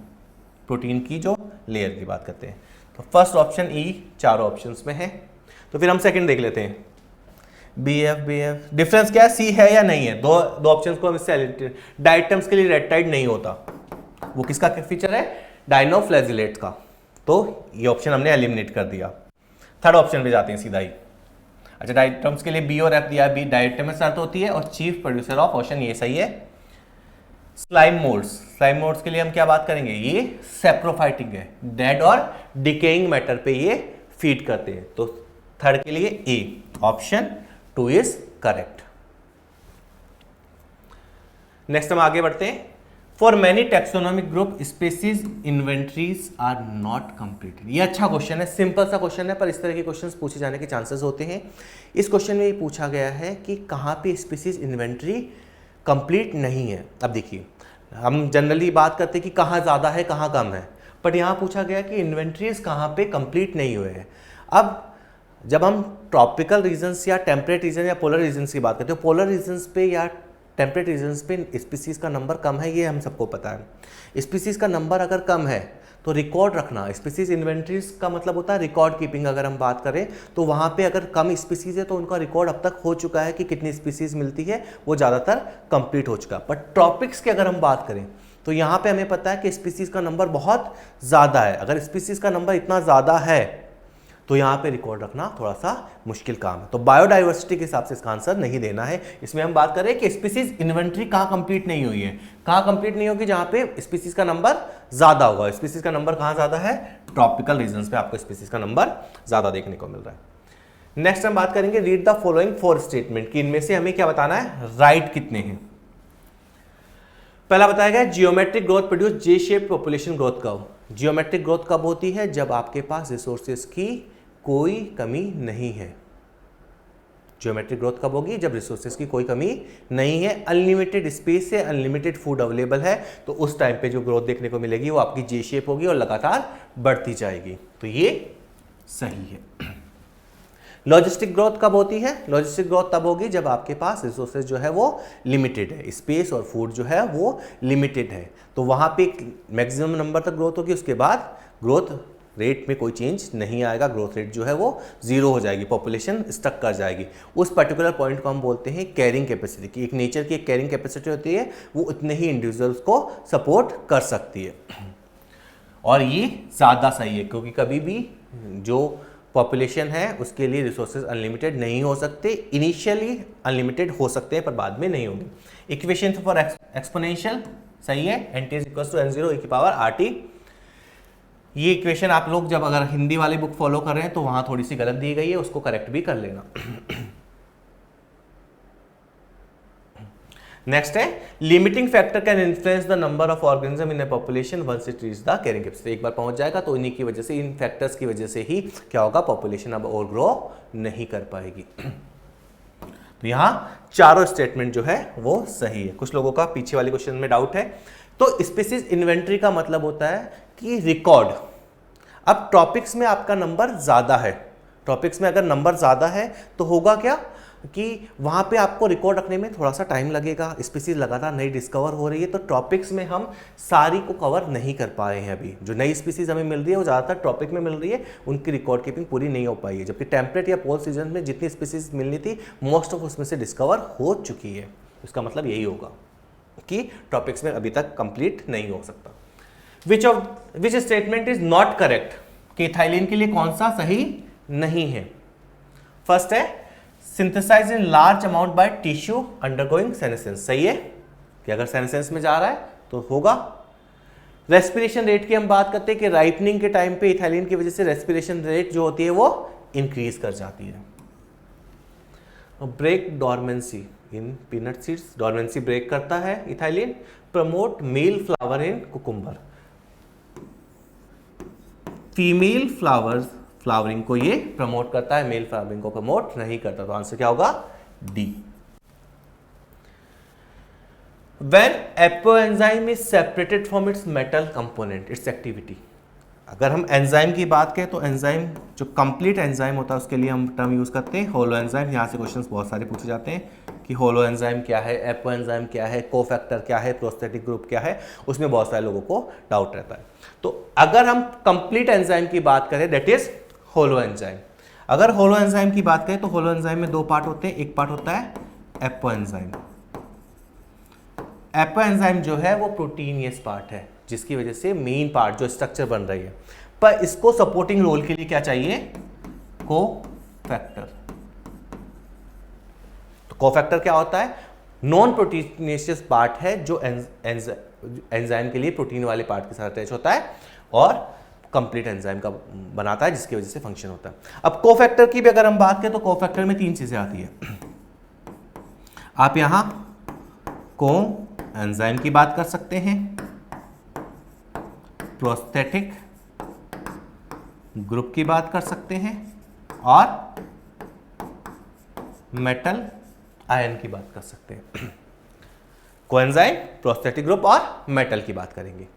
प्रोटीन की जो लेयर की बात करते हैं। तो फर्स्ट ऑप्शन ई चारों ऑप्शंस में है। तो फिर हम सेकंड देख लेते हैं, बी एफ। डिफरेंस क्या है? सी है या नहीं है? दो ऑप्शंस को हम इससे डायटम्स के लिए रेप्टाइड नहीं होता। वो किसका फीचर है? डायनोफ्लैजिलेट का। तो ये ऑप्शन हमने एलिमिनेट कर दिया। थर्ड ऑप्शन पे जाते हैं सीधा ही। अच्छा, डायटम्स के लिए बी और एफ दिया। बी डायटम में स्टार्ट होती है और चीफ प्रोड्यूसर ऑफ ओशन, ये सही है। स्लाइम मोड्स, स्लाइम मोड्स के लिए हम क्या बात करेंगे? ये सेप्रोफाइटिक है, डेड और डिकेइंग मैटर पे ये फीड करते हैं। तो थर्ड के लिए A, option 2 is correct. Next हम आगे बढ़ते हैं। For many taxonomic group species inventories are not completed. ये अच्छा क्वेश्चन है, सिंपल सा क्वेश्चन है, पर इस तरह के क्वेश्चंस पूछे जाने के चांसेस होते हैं। इस क्वेश्चन में ये पूछा गया है कि कहाँ पे स्पीसीज इन्वेंट्री कंप्लीट नहीं है। अब देखिए, हम जनरली बात करते हैं कि कहाँ ज़्यादा है कहाँ कम है, बट यहाँ पूछा गया कि इन्वेंट्रीज कहाँ पे कंप्लीट नहीं हुए हैं। अब जब हम ट्रॉपिकल रीजन्स या टेम्परेट रीजन या पोलर रीजन्स की बात करते हैं, पोलर रीजन्स पे या टेम्परेट रीजन्स पे स्पीसीज़ का नंबर कम है, ये हम सबको पता है। स्पीसीज़ का नंबर अगर कम है तो रिकॉर्ड रखना, स्पीसीज इन्वेंट्रीज का मतलब होता है रिकॉर्ड कीपिंग। अगर हम बात करें तो वहाँ पे अगर कम स्पीसीज है तो उनका रिकॉर्ड अब तक हो चुका है कि कितनी स्पीसीज मिलती है, वो ज़्यादातर कंप्लीट हो चुका है। बट ट्रॉपिक्स की अगर हम बात करें तो यहाँ पे हमें पता है कि स्पीसीज का नंबर बहुत ज़्यादा है। अगर स्पीसीज का नंबर इतना ज़्यादा है तो यहाँ पे रिकॉर्ड रखना थोड़ा सा मुश्किल काम है। तो बायोडाइवर्सिटी के हिसाब से इसका आंसर नहीं देना है। इसमें हम बात कर रहे हैं कि स्पीसीज इन्वेंट्री कहाँ कंप्लीट नहीं हुई है, कहाँ कंप्लीट नहीं होगी, जहाँ पे स्पीसीज का नंबर ज्यादा होगा। स्पीसीज का नंबर कहाँ ज्यादा है, ट्रॉपिकल रीजन्स पे आपको स्पीसीज का नंबर ज्यादा देखने को मिल रहा है। नेक्स्ट हम बात करेंगे रीड द फॉलोइंग 4 स्टेटमेंट कि इनमें से हमें क्या बताना है, राइट कितने हैं। पहला बताया गया जियोमेट्रिक ग्रोथ प्रोड्यूस जे shape population growth curve. Geometric growth कब होती है, जब आपके पास रिसोर्सेज की कोई कमी नहीं है। जियोमेट्रिक ग्रोथ कब होगी, जब रिसोर्सेज की कोई कमी नहीं है, अनलिमिटेड स्पेस है, अनलिमिटेड फूड अवेलेबल है, तो उस टाइम पे जो ग्रोथ देखने को मिलेगी वो आपकी जे शेप होगी और लगातार बढ़ती जाएगी। तो ये सही है। लॉजिस्टिक ग्रोथ कब होती है, लॉजिस्टिक ग्रोथ तब होगी जब आपके पास रिसोर्सेज जो है वो लिमिटेड है, स्पेस और फूड जो है वो लिमिटेड है, तो वहाँ पे मैक्सिमम नंबर तक ग्रोथ होगी, उसके बाद ग्रोथ रेट में कोई चेंज नहीं आएगा, ग्रोथ रेट जो है वो 0 हो जाएगी, पॉपुलेशन स्टक कर जाएगी। उस पर्टिकुलर पॉइंट को हम बोलते हैं कैरिंग कैपेसिटी की। एक नेचर की एक कैरिंग कैपेसिटी होती है, वो उतने ही इंडिविजुअल्स को सपोर्ट कर सकती है, और ये ज़्यादा सही है क्योंकि कभी भी जो पॉपुलेशन है उसके लिए रिसोर्सेज अनलिमिटेड नहीं हो सकते। इनिशियली अनलिमिटेड हो सकते हैं पर बाद में नहीं होंगे। इक्वेशन फॉर एक्सपोनेंशियल सही है, nt = n0 e⁻rt। ये इक्वेशन आप लोग जब अगर हिंदी वाली बुक फॉलो कर रहे हैं तो वहां थोड़ी सी गलत दी गई है, उसको करेक्ट भी कर लेना। नेक्स्ट है limiting factor can influence the number of organism in a population once it reach the carrying capacity. एक बार पहुंच जाएगा तो इन्हीं की वजह से, इन फैक्टर्स की वजह से ही क्या होगा, पॉपुलेशन अब और ग्रो नहीं कर पाएगी। तो यहां चारों स्टेटमेंट जो है वो सही है। कुछ लोगों का पीछे वाले क्वेश्चन में डाउट है। तो स्पीसीज इन्वेंट्री का मतलब होता है कि रिकॉर्ड। अब टॉपिक्स में आपका नंबर ज्यादा है, टॉपिक्स में अगर नंबर ज्यादा है तो होगा क्या कि वहां पे आपको रिकॉर्ड रखने में थोड़ा सा टाइम लगेगा, स्पीसीज लगातार नई डिस्कवर हो रही है, तो टॉपिक्स में हम सारी को कवर नहीं कर पाए हैं। अभी जो नई स्पीसीज हमें मिल रही है वो ज़्यादातर टॉपिक में मिल रही है, उनकी रिकॉर्ड कीपिंग पूरी नहीं हो पाई है। जबकि टेम्परेट या पोल सीजन में जितनी स्पीसीज मिलनी थी मोस्ट ऑफ उसमें से डिस्कवर हो चुकी है। इसका मतलब यही होगा कि टॉपिक्स में अभी तक कंप्लीट नहीं हो सकता। Which statement is not correct, कि इथाइलिन के लिए कौन सा सही नहीं है। फर्स्ट है synthesise in large amount by tissue undergoing senescence. सही है कि अगर सेनेसेंस में जा रहा है तो होगा। रेस्पिरेशन रेट की हम बात करते हैं कि राइपनिंग के टाइम पे इथाइलिन की वजह से रेस्पिरेशन रेट जो होती है वो इंक्रीज कर जाती है। ब्रेक डॉर्मेंसी इन पीनट सीड्स, डॉर्मेंसी ब्रेक करता है ethylene. Promote male flower in cucumber, female flowering को ये प्रमोट करता है, मेल फ्लावरिंग को प्रमोट नहीं करता। तो आंसर क्या होगा, D. When apoenzyme is separated from its metal component, its activity। अगर हम एंजाइम की बात करें तो एंजाइम जो कंप्लीट एंजाइम होता है उसके लिए हम टर्म यूज करते हैं होलो एंजाइम। यहाँ से क्वेश्चंस बहुत सारे पूछे जाते हैं कि होलो एंजाइम क्या है, एपो एंजाइम क्या है, कोफैक्टर क्या है, प्रोस्थेटिक ग्रुप क्या है, उसमें बहुत सारे लोगों को डाउट रहता है। तो अगर हम कंप्लीट एंजाइम की बात करें दैट इज होलो एंजाइम। अगर होलो एंजाइम की बात करें तो होलो एंजाइम में 2 पार्ट होते हैं। एक पार्ट होता है एपो एंजाइम। एपो एंजाइम जो है वो प्रोटीनियस पार्ट है, जिसकी वजह से मेन पार्ट जो स्ट्रक्चर बन रही है, पर इसको सपोर्टिंग रोल के लिए क्या चाहिए, कोफैक्टर। तो कोफैक्टर क्या होता है, नॉन प्रोटीनियस पार्ट है जो एंजाइम के लिए प्रोटीन वाले पार्ट के साथ अटैच होता है और कंप्लीट एंजाइम का बनाता है, जिसकी वजह से फंक्शन होता है। अब कोफैक्टर की भी अगर हम बात करें तो कोफैक्टर में 3 चीजें आती है। आप यहां को एंजाइम की बात कर सकते हैं, प्रोस्थेटिक ग्रुप की बात कर सकते हैं और मेटल आयन की बात कर सकते हैं। कोएंजाइम, प्रोस्थेटिक ग्रुप और मेटल की बात करेंगे।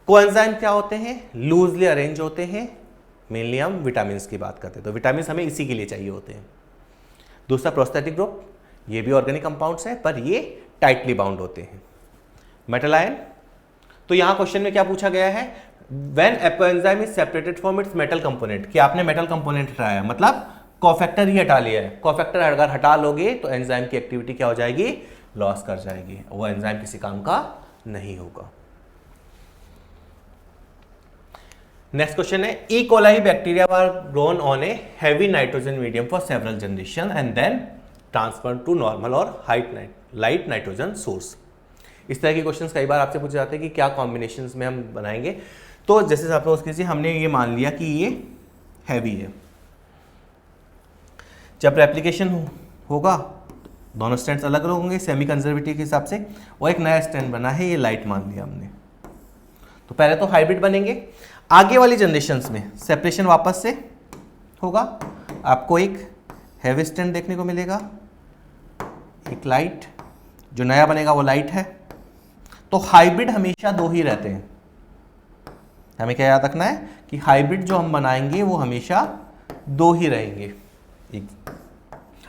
कोएंजाइम क्या होते हैं, लूजली अरेंज होते हैं। मेनली हम विटामिन की बात करते हैं, तो विटामिन हमें इसी के लिए चाहिए होते हैं। दूसरा प्रोस्थेटिक ग्रुप, ये भी ऑर्गेनिक कंपाउंड्स हैं पर ये टाइटली बाउंड होते हैं। मेटल आयन, तो यहां क्वेश्चन में क्या पूछा गया है, when apoenzyme is separated from its metal component, कि आपने मेटल कंपोनेंट हटाया, मतलब कोफैक्टर ही हटा लिया है। कोफैक्टर अगर हटा लोगे तो एंजाइम की एक्टिविटी क्या हो जाएगी, लॉस कर जाएगी, वो एंजाइम किसी काम का नहीं होगा। नेक्स्ट क्वेश्चन है, E coli bacteria were grown on a heavy nitrogen medium for several generation and then transfer to normal और लाइट नाइट्रोजन सोर्स। इस तरह के क्वेश्चंस कई बार आपसे पूछे जाते हैं कि क्या कॉम्बिनेशंस में हम बनाएंगे। तो जैसे सपोज कीजिए हमने ये मान लिया कि ये हैवी है, जब रेप्लिकेशन होगा दोनों स्ट्रैंड्स अलग अलग होंगे सेमी कंजर्वेटिव के हिसाब से, और एक नया स्ट्रैंड बना है, ये लाइट मान लिया हमने। तो पहले तो हाइब्रिड बनेंगे, आगे वाली जनरेशन्स में सेपरेशन वापस से होगा, आपको एक हैवी स्ट्रैंड देखने को मिलेगा, एक लाइट, जो नया बनेगा वो लाइट है। तो हाइब्रिड हमेशा दो ही रहते हैं, हमें क्या याद रखना है कि हाइब्रिड जो हम बनाएंगे वो हमेशा दो ही रहेंगे।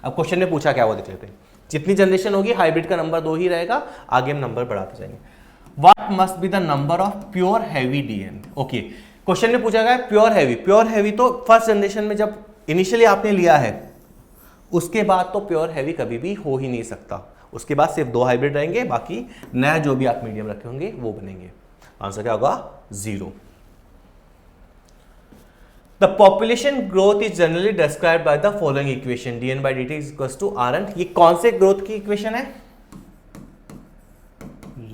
अब क्वेश्चन ने पूछा क्या वो देख लेते हैं। जितनी जनरेशन होगी हाइब्रिड का नंबर दो ही रहेगा, आगे हम नंबर बढ़ाते जाएंगे। What must be the number of pure heavy DNA. Okay, question में पूछा गया प्योर हैवी। प्योर हैवी तो फर्स्ट जनरेशन में जब इनिशियली आपने लिया है, उसके बाद तो प्योर हैवी कभी भी हो ही नहीं सकता। उसके बाद सिर्फ दो हाइब्रिड रहेंगे, बाकी नया जो भी आप मीडियम रखे होंगे वो बनेंगे। आंसर क्या होगा? 0। The population growth is generally described by the following equation: dn by dt is equals to rn। ये कौन से ग्रोथ की इक्वेशन है?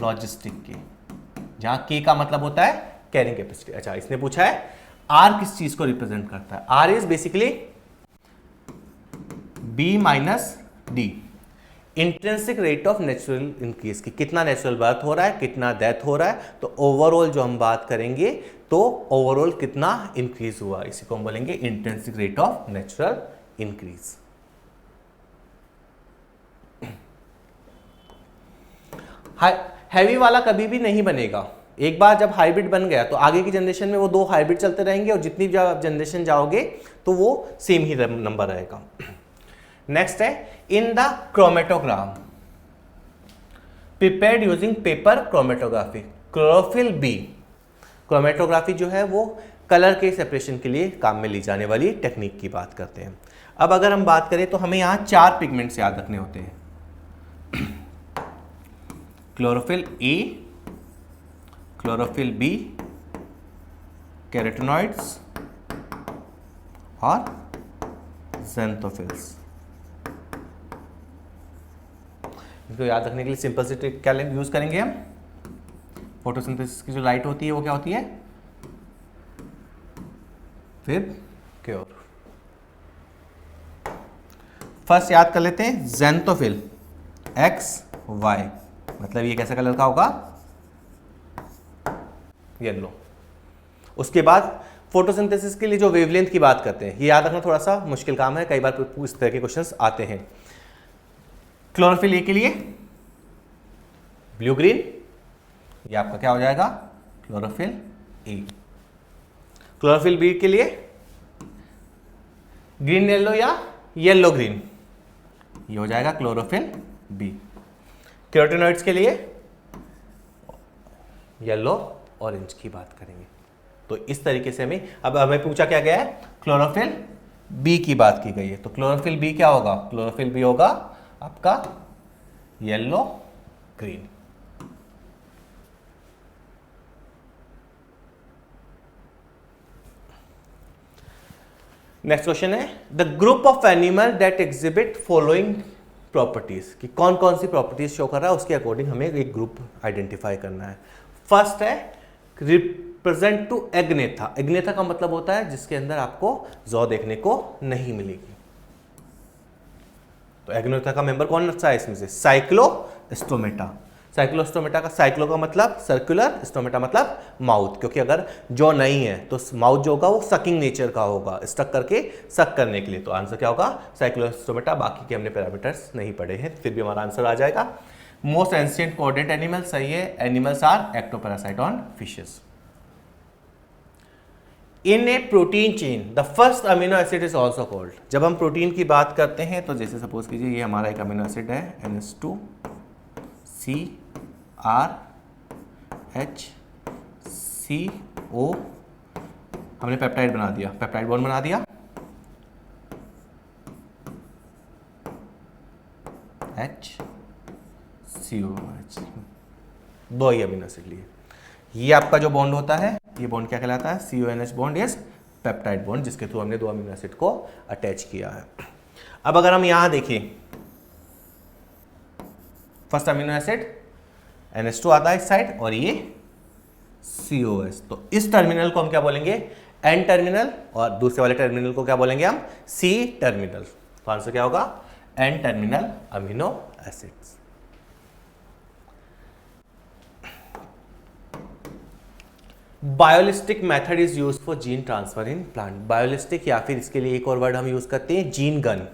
लॉजिस्टिक की, जहां k का मतलब होता है कैरिंग कैपेसिटी। अच्छा, इसने पूछा है r किस चीज को रिप्रेजेंट करता है? r is basically b minus D, intrinsic rate of natural increase की, कितना नेचुरल बर्थ हो रहा है, कितना डेथ हो रहा है। तो ओवरऑल जो हम बात करेंगे तो ओवरऑल कितना इंक्रीज हुआ, इसी को हम बोलेंगे intrinsic rate of natural increase. Heavy वाला कभी भी नहीं बनेगा। एक बार जब हाइब्रिड बन गया तो आगे की जनरेशन में वो दो हाइब्रिड चलते रहेंगे, और जितनी जनरेशन जाओगे तो वो सेम ही नंबर रहेगा। नेक्स्ट है, in the chromatogram prepared using paper chromatography, chlorophyll B. Chromatography जो है वो कलर के सेपरेशन के लिए काम में ली जाने वाली टेक्निक की बात करते हैं। अब अगर हम बात करें तो हमें यहाँ 4 पिगमेंट्स याद रखने होते हैं, chlorophyll A, chlorophyll B, carotenoids और ज़ैंथोफिल्स। इनको याद रखने के लिए सिंपल से ट्रिक क्या यूज करेंगे हम? फोटोसिंथेसिस की जो लाइट होती है वो क्या होती है? फिर क्योर। फर्स्ट याद कर लेते हैं, ज़ैंथोफिल एक्स वाई, मतलब ये कैसा कलर का होगा? येलो। उसके बाद फोटोसिंथेसिस के लिए जो वेवलेंथ की बात करते हैं, ये याद रखना थोड़ा सा मुश्किल काम है, कई बार इस तरह के क्वेश्चंस आते हैं। क्लोरोफिल ए के लिए ब्लू ग्रीन, ये आपका क्या हो जाएगा? Chlorophyll A. क्लोरोफिल बी के लिए ग्रीन येलो या येलो ग्रीन, ये हो जाएगा क्लोरोफिल बी। कैरोटेनॉइड्स के लिए येलो ऑरेंज की बात करेंगे। तो इस तरीके से अब हमें पूछा क्या गया है? क्लोरोफिल बी की बात की गई है। तो क्लोरोफिल बी क्या होगा? क्लोरोफिल बी होगा आपका येलो ग्रीन। नेक्स्ट क्वेश्चन है, the group of animal that exhibit following properties, कि कौन कौन सी प्रॉपर्टीज शो कर रहा है, उसके अकॉर्डिंग हमें एक ग्रुप आइडेंटिफाई करना है। फर्स्ट है रिप्रेजेंट टू एग्नेथा। एग्नेथा का मतलब होता है जिसके अंदर आपको जौ देखने को नहीं मिलेगी। तो एग्नेथा का मेंबर कौन सा है इसमें से? साइक्लोस्टोमेटा। साइक्लोस्टोमेटा का साइक्लो का मतलब सर्कुलर, स्टोमेटा मतलब माउथ, क्योंकि अगर जो नहीं है तो माउथ जो होगा वो सकिंग नेचर का होगा, स्टक करके सक करने के लिए। तो आंसर क्या होगा? साइक्लोस्टोमेटा। बाकी के हमने पैरामीटर्स नहीं पढ़े हैं, फिर भी हमारा आंसर आ जाएगा। मोस्ट एंशिएंट कोऑर्डिनेट एनिमल, सही है, animals are ectoparasite on fishes. In a protein chain the first amino acid is also called. जब हम प्रोटीन की बात करते हैं तो जैसे सपोज कीजिए ये हमारा एक अमीनो एसिड है NH2 CrHCO, हमने पेप्टाइड बना दिया, पेप्टाइड बॉन्ड बना दिया, HCOH, दो ही अमीनो एसिड लिए। ये आपका जो बॉन्ड होता है ये बॉन्ड क्या कहलाता है? CONH bond is peptide bond, जिसके थ्रू हमने 2 अमीनो एसिड को अटैच किया है। अब अगर हम यहां देखें, फर्स्ट अमीनो एसिड NH2 आता है इस साइड और ये COS, तो इस टर्मिनल को हम क्या बोलेंगे? N टर्मिनल, और दूसरे वाले टर्मिनल को क्या बोलेंगे हम? C terminal. तो आंसर क्या होगा? N terminal amino acids. Biolistic method is use for gene transfer in plant. Biolistic या फिर इसके लिए एक और वर्ड हम यूज करते हैं, जीन गन।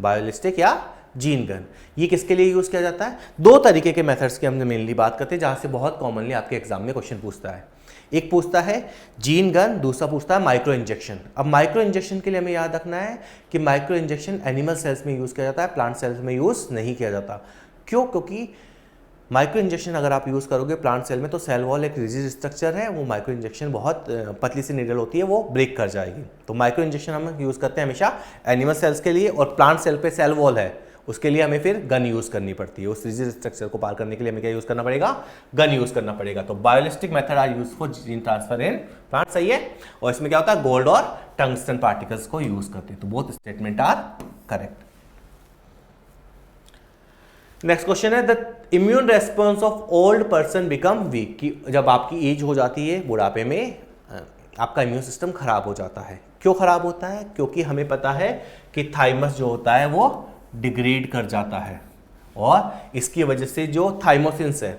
बायोलिस्टिक या जीन गन, ये किसके लिए यूज किया जाता है? 2 तरीके के मेथड्स की हमने मेनली बात करते हैं, जहां से बहुत कॉमनली आपके एग्जाम में क्वेश्चन पूछता है। एक पूछता है जीन गन, दूसरा पूछता है माइक्रो इंजेक्शन। अब माइक्रो इंजेक्शन के लिए हमें याद रखना है कि माइक्रो इंजेक्शन एनिमल सेल्स में यूज किया जाता है, प्लांट सेल्स में यूज नहीं किया जाता। क्यों? क्योंकि माइक्रो इंजेक्शन अगर आप यूज़ करोगे प्लांट सेल में, तो सेल वॉल एक रिजिड स्ट्रक्चर है, वो माइक्रो इंजेक्शन बहुत पतली सी नीडल होती है, वो ब्रेक कर जाएगी। तो माइक्रो इंजेक्शन हम यूज़ करते हैं हमेशा एनिमल सेल्स के लिए, और प्लांट सेल पे सेल वॉल है उसके लिए हमें फिर गन यूज़ करनी पड़ती है। उस रिजिड स्ट्रक्चर को पार करने के लिए हमें क्या यूज़ करना पड़ेगा? गन यूज़ करना पड़ेगा। तो biolistic method are use for gene transfer in plant, सही है। और इसमें क्या होता है? गोल्ड और टंगस्टन पार्टिकल्स को यूज़ करते हैं। तो both statement are correct. Next question है the immune response of old person become weak, कि जब आपकी एज हो जाती है, बुढ़ापे में आपका इम्यून सिस्टम खराब हो जाता है। क्यों खराब होता है? क्योंकि हमें पता है कि थाइमस जो होता है वो डिग्रेड कर जाता है, और इसकी वजह से जो थाइमोसिन्स है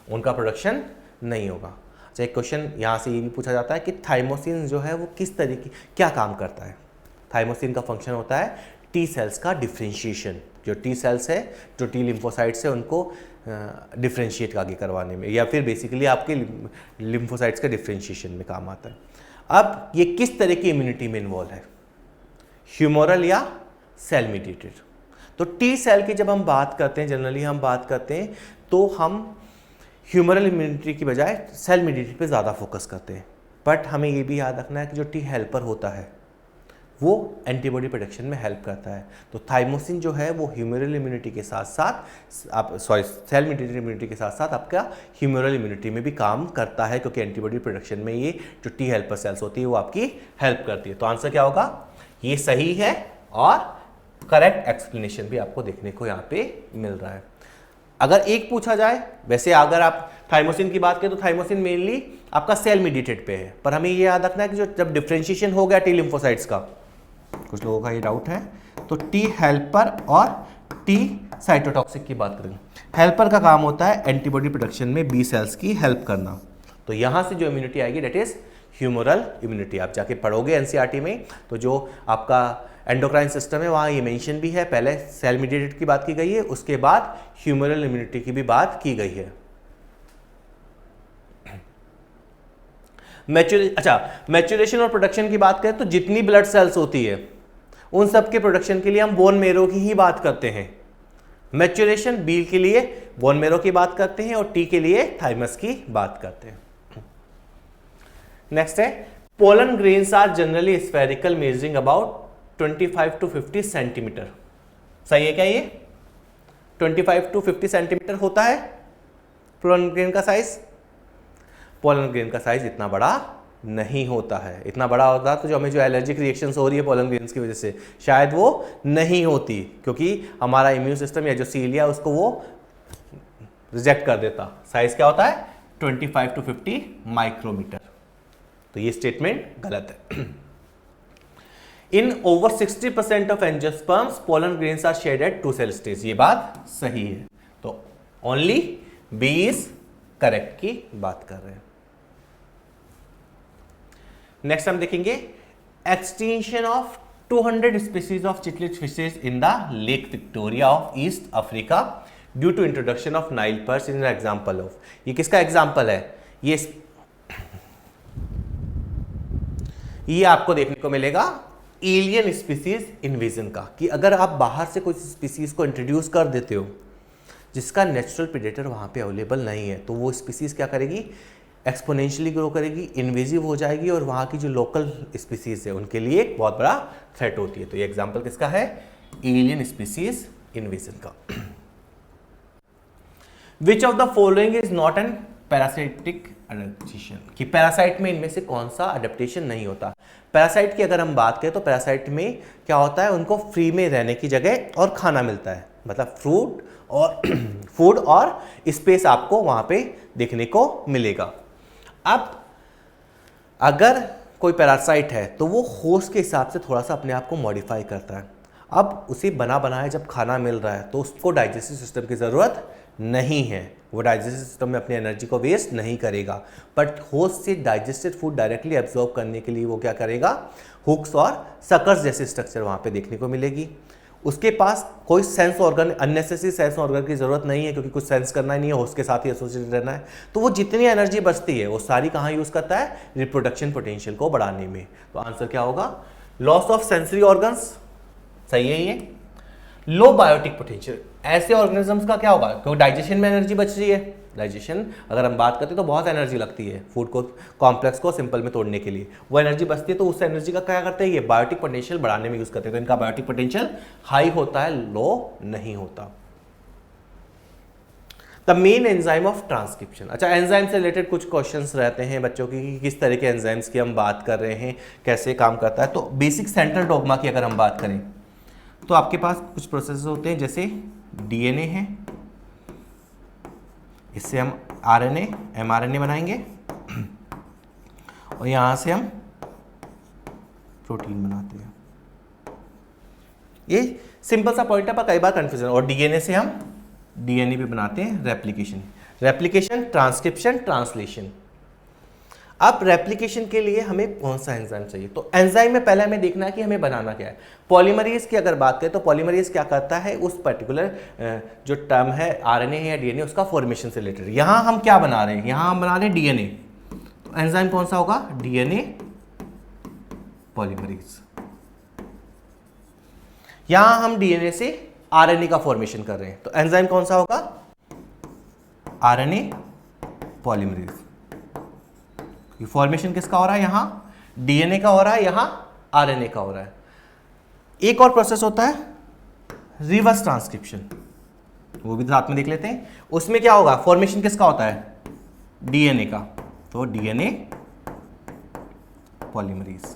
उनका प्रोडक्शन नहीं होगा। अच्छा, एक क्वेश्चन यहां से ये भी पूछा जाता है कि थाइमोसिन जो है वो किस तरीके, क्या काम करता है? थाइमोसिन का फंक्शन होता है टी सेल्स का डिफ्रेंशिएशन। जो टी सेल्स है, जो टी लिम्फोसाइट्स है, उनको डिफ्रेंशिएट आगे करवाने में, या फिर बेसिकली आपके लिम्फोसाइट्स का डिफ्रेंशिएशन में काम आता है। अब ये किस तरह की इम्यूनिटी में इन्वॉल्व है? ह्यूमोरल या सेल मीडिएटेड? तो टी सेल की जब हम बात करते हैं, जनरली हम बात करते हैं, तो हम ह्यूमरल इम्यूनिटी की बजाय सेल मीडिएटेड पे ज़्यादा फोकस करते हैं। बट हमें ये भी याद रखना है कि जो टी हेल्पर होता है वो एंटीबॉडी प्रोडक्शन में हेल्प करता है। तो थाइमोसिन जो है वो ह्यूमरल इम्यूनिटी के साथ साथ सेल मीडिएटेड इम्यूनिटी के साथ साथ आपका ह्यूमरल इम्यूनिटी में भी काम करता है, क्योंकि एंटीबॉडी प्रोडक्शन में ये जो टी हेल्पर सेल्स होती है वो आपकी हेल्प करती है। तो आंसर क्या होगा? ये सही है, और करेक्ट एक्सप्लेनेशन भी आपको देखने को यहाँ पे मिल रहा है। अगर एक पूछा जाए, वैसे अगर आप थाइमोसिन की बात करें तो थाइमोसिन मेनली आपका सेल मीडिएटेड पे है, पर हमें ये याद रखना है कि जो जब डिफ्रेंशिएशन हो गया टी लिम्फोसाइट्स का, कुछ लोगों का ये डाउट है, तो टी हेल्पर और टी साइटोटॉक्सिक की बात करें। हेल्पर का काम होता है एंटीबॉडी प्रोडक्शन में बी सेल्स की हेल्प करना। तो यहां से जो इम्यूनिटी आएगी डेट इज ह्यूमरल इम्यूनिटी। आप जाके पढ़ोगे एनसीईआरटी में, तो जो आपका एंडोक्राइन सिस्टम है वहाँ ये मेंशन भी है। पहले सेल मीडिएटेड की बात की गई है, उसके बाद ह्यूमरल इम्यूनिटी की भी बात की गई है। मैच्योरेशन और प्रोडक्शन की बात करें तो जितनी ब्लड सेल्स होती है उन सब के प्रोडक्शन के लिए हम बोन मेरो की ही बात करते हैं। मैच्योरेशन बी के लिए बोन मेरो की बात करते हैं, और टी के लिए थाइमस की बात करते हैं। नेक्स्ट है pollen grains are generally spherical measuring about 25 to 50 centimetre. सही है क्या? ये 25 to 50 सेंटीमीटर होता है पोलन ग्रेन का साइज। पोलन ग्रेन का साइज इतना बड़ा नहीं होता है। इतना बड़ा होता तो जो हमें जो एलर्जिक रिएक्शंस हो रही है पोलन ग्रेन्स की वजह से, शायद वो नहीं होती, क्योंकि हमारा इम्यून सिस्टम या जो सीलिया उसको वो रिजेक्ट कर देता। साइज क्या होता है? 25 to 50 माइक्रोमीटर। तो ये स्टेटमेंट गलत है। In over 60% of angiosperms pollen grains are shed at 2 cell stage. ये बात सही है, तो ओनली बी इज करेक्ट की बात कर रहे हैं। नेक्स्ट हम देखेंगे extinction of 200 species of cichlid fishes in the lake Victoria of east Africa due to introduction of Nile perch in example of. ये किसका एग्जाम्पल है? ये आपको देखने को मिलेगा एलियन स्पीसीज इन्वेजन का, कि अगर आप बाहर से कोई स्पीसीज को इंट्रोड्यूस कर देते हो जिसका नेचुरल प्रेडेटर वहां पे अवेलेबल नहीं है, तो वो स्पीसीज क्या करेगी? एक्सपोनेंशियली ग्रो करेगी, इन्वेजिव हो जाएगी, और वहां की जो लोकल स्पीसीज है उनके लिए एक बहुत बड़ा थ्रेट होती है। तो ये एग्जाम्पल किसका है? एलियन स्पीसीज इन्वेजन का। विच of the following is not an parasitic adaptation कि पैरासाइट में इनमें से कौन सा अडेप्टेशन नहीं होता। पैरासाइट की अगर हम बात करें तो पैरासाइट में क्या होता है, उनको फ्री में रहने की जगह और खाना मिलता है, मतलब फूड और स्पेस आपको वहां पे देखने को मिलेगा। अब अगर कोई पैरासाइट है तो वो होस्ट के हिसाब से थोड़ा सा अपने आप को मॉडिफाई करता है। अब उसे बना बनाया जब खाना मिल रहा है तो उसको डाइजेस्टिव सिस्टम की ज़रूरत नहीं है, वो डाइजेस्टिव सिस्टम में अपनी एनर्जी को वेस्ट नहीं करेगा, बट होस्ट से डाइजेस्टेड फूड डायरेक्टली एब्जॉर्ब करने के लिए वो क्या करेगा, हुक्स और सकर्स जैसे स्ट्रक्चर वहाँ पे देखने को मिलेगी। उसके पास कोई sense organ, unnecessary sense organ की ज़रूरत नहीं है, क्योंकि कुछ सेंस करना ही नहीं है, होस्ट के साथ ही एसोसिएटेड रहना है। तो वो जितनी एनर्जी बचती है वो सारी कहाँ यूज़ करता है, रिप्रोडक्शन पोटेंशियल को बढ़ाने में। तो आंसर क्या होगा, लॉस ऑफ सेंसरी ऑर्गन्स, सही है ये। लो बायोटिक पोटेंशियल, ऐसे ऑर्गेनिजम्स का क्या होगा, क्योंकि डाइजेशन में एनर्जी बच रही है। डाइजेशन अगर हम बात करते हैं तो बहुत एनर्जी लगती है फूड को, कॉम्प्लेक्स को सिंपल में तोड़ने के लिए, वो एनर्जी बचती है, तो उस एनर्जी का क्या करते हैं, ये बायोटिक पोटेंशियल बढ़ाने में यूज करते हैं। तो इनका बायोटिक पोटेंशियल हाई होता है, लो नहीं होता। The main enzyme of transcription, अच्छा एंजाइम से रिलेटेड कुछ क्वेश्चंस रहते हैं बच्चों की कि किस तरह के एंजाइम्स की हम बात कर रहे हैं, कैसे काम करता है। तो बेसिक सेंट्रल डोग्मा की अगर हम बात करें तो आपके पास कुछ प्रोसेस होते हैं, जैसे डीएनए है, इससे हम आरएनए एमआरएनए बनाएंगे और यहां से हम प्रोटीन बनाते हैं। ये सिंपल सा पॉइंट है पर कई बार कंफ्यूजन। और डीएनए से हम डीएनए भी बनाते हैं, रेप्लिकेशन, ट्रांसक्रिप्शन, ट्रांसलेशन। अब रेप्लिकेशन के लिए हमें कौन सा एंजाइम चाहिए, तो एंजाइम में पहले हमें देखना है कि हमें बनाना क्या है। पॉलीमरेज की अगर बात करें तो पॉलीमरेज क्या करता है, उस पर्टिकुलर जो टर्म है आरएनए या डीएनए, उसका फॉर्मेशन से रिलेटेड। यहां हम क्या बना रहे हैं, यहां हम बना रहे हैं डीएनए, तो एंजाइम कौन सा होगा, डीएनए पॉलीमरेज। यहां हम डीएनए से आरएनए का फॉर्मेशन कर रहे हैं, तो एंजाइम कौन सा होगा, आरएनए पॉलीमरेज। ये फॉर्मेशन किसका हो रहा है, यहां डीएनए का हो रहा है, यहां आरएनए का हो रहा है। एक और प्रोसेस होता है रिवर्स ट्रांसक्रिप्शन, वो भी साथ में देख लेते हैं। उसमें क्या होगा, फॉर्मेशन किसका होता है, डीएनए का, तो डीएनए पॉलीमरेज।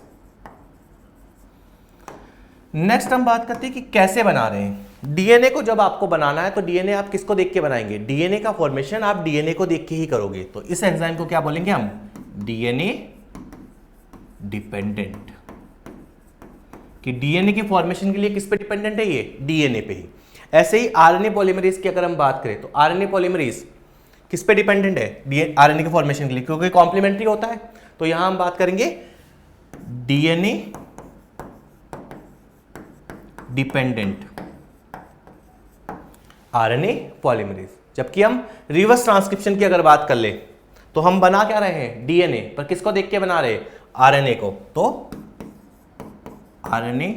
नेक्स्ट हम बात करते हैं कि कैसे बना रहे हैं। डीएनए को जब आपको बनाना है तो डीएनए आप किसको देख के बनाएंगे, डीएनए का फॉर्मेशन आप डीएनए को देख के ही करोगे। तो इस एंजाइम को क्या बोलेंगे हम, डीएनए डिपेंडेंट, कि डीएनए की फॉर्मेशन के लिए किस पे डिपेंडेंट है, ये डीएनए पे ही। ऐसे ही आरएनए पॉलीमरेज की अगर हम बात करें तो आरएनए पॉलीमरेज किस पे डिपेंडेंट है, आरएनए के फॉर्मेशन के लिए, क्योंकि कॉम्प्लीमेंट्री होता है। तो यहां हम बात करेंगे डीएनए डिपेंडेंट आरएनए पॉलीमरेज। जबकि हम रिवर्स ट्रांसक्रिप्शन की अगर बात कर ले तो हम बना क्या रहे हैं, डीएनए, पर किसको देख के बना रहे, आरएनए को, तो आरएनए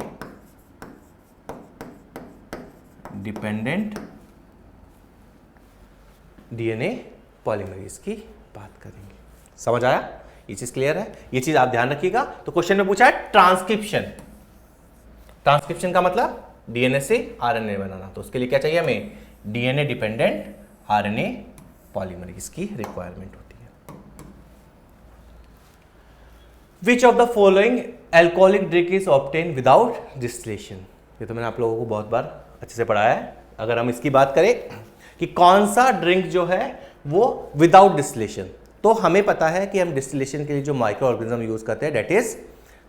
डिपेंडेंट डीएनए पॉलीमरेज की बात करेंगे। समझ आया, ये चीज क्लियर है, ये चीज आप ध्यान रखिएगा। तो क्वेश्चन में पूछा है ट्रांसक्रिप्शन, ट्रांसक्रिप्शन का मतलब डीएनए से आरएनए बनाना, तो उसके लिए क्या चाहिए हमें, डीएनए डिपेंडेंट आरएनए पॉलीमरेज की रिक्वायरमेंट होती है। विच of the following alcoholic drink is obtain without distillation, ये तो मैंने आप लोगों को बहुत बार अच्छे से पढ़ाया है। अगर हम इसकी बात करें कि कौन सा ड्रिंक जो है वो विदाउट डिस्टिलेशन, तो हमें पता है कि हम डिस्टिलेशन के लिए जो माइक्रो ऑर्गेनिज्म यूज करते हैं, that is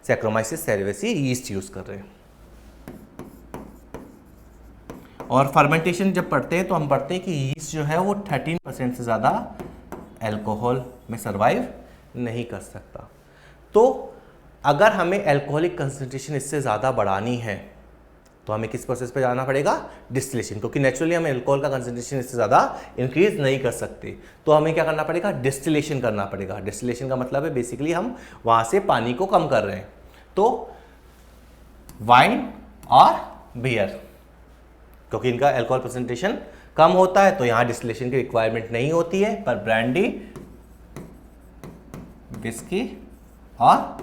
Saccharomyces cerevisiae, yeast use कर रहे हैं। और फर्मेंटेशन जब पढ़ते हैं तो हम पढ़ते हैं कि यीस्ट जो है वो 13% से ज़्यादा अल्कोहल में सर्वाइव नहीं कर सकता। तो अगर हमें अल्कोहलिक कंसंट्रेशन इससे ज़्यादा बढ़ानी है तो हमें किस प्रोसेस पे जाना पड़ेगा, डिस्टिलेशन, क्योंकि नेचुरली हम अल्कोहल का कंसंट्रेशन इससे ज़्यादा इंक्रीज नहीं कर सकते। तो हमें क्या करना पड़ेगा, डिस्टिलेशन करना पड़ेगा। डिस्टिलेशन का मतलब है बेसिकली हम वहाँ से पानी को कम कर रहे हैं। तो वाइन और बियर, क्योंकि इनका अल्कोहल परसेंटेशन कम होता है तो यहाँ डिस्टिलेशन की रिक्वायरमेंट नहीं होती है, पर ब्रांडी, विस्की और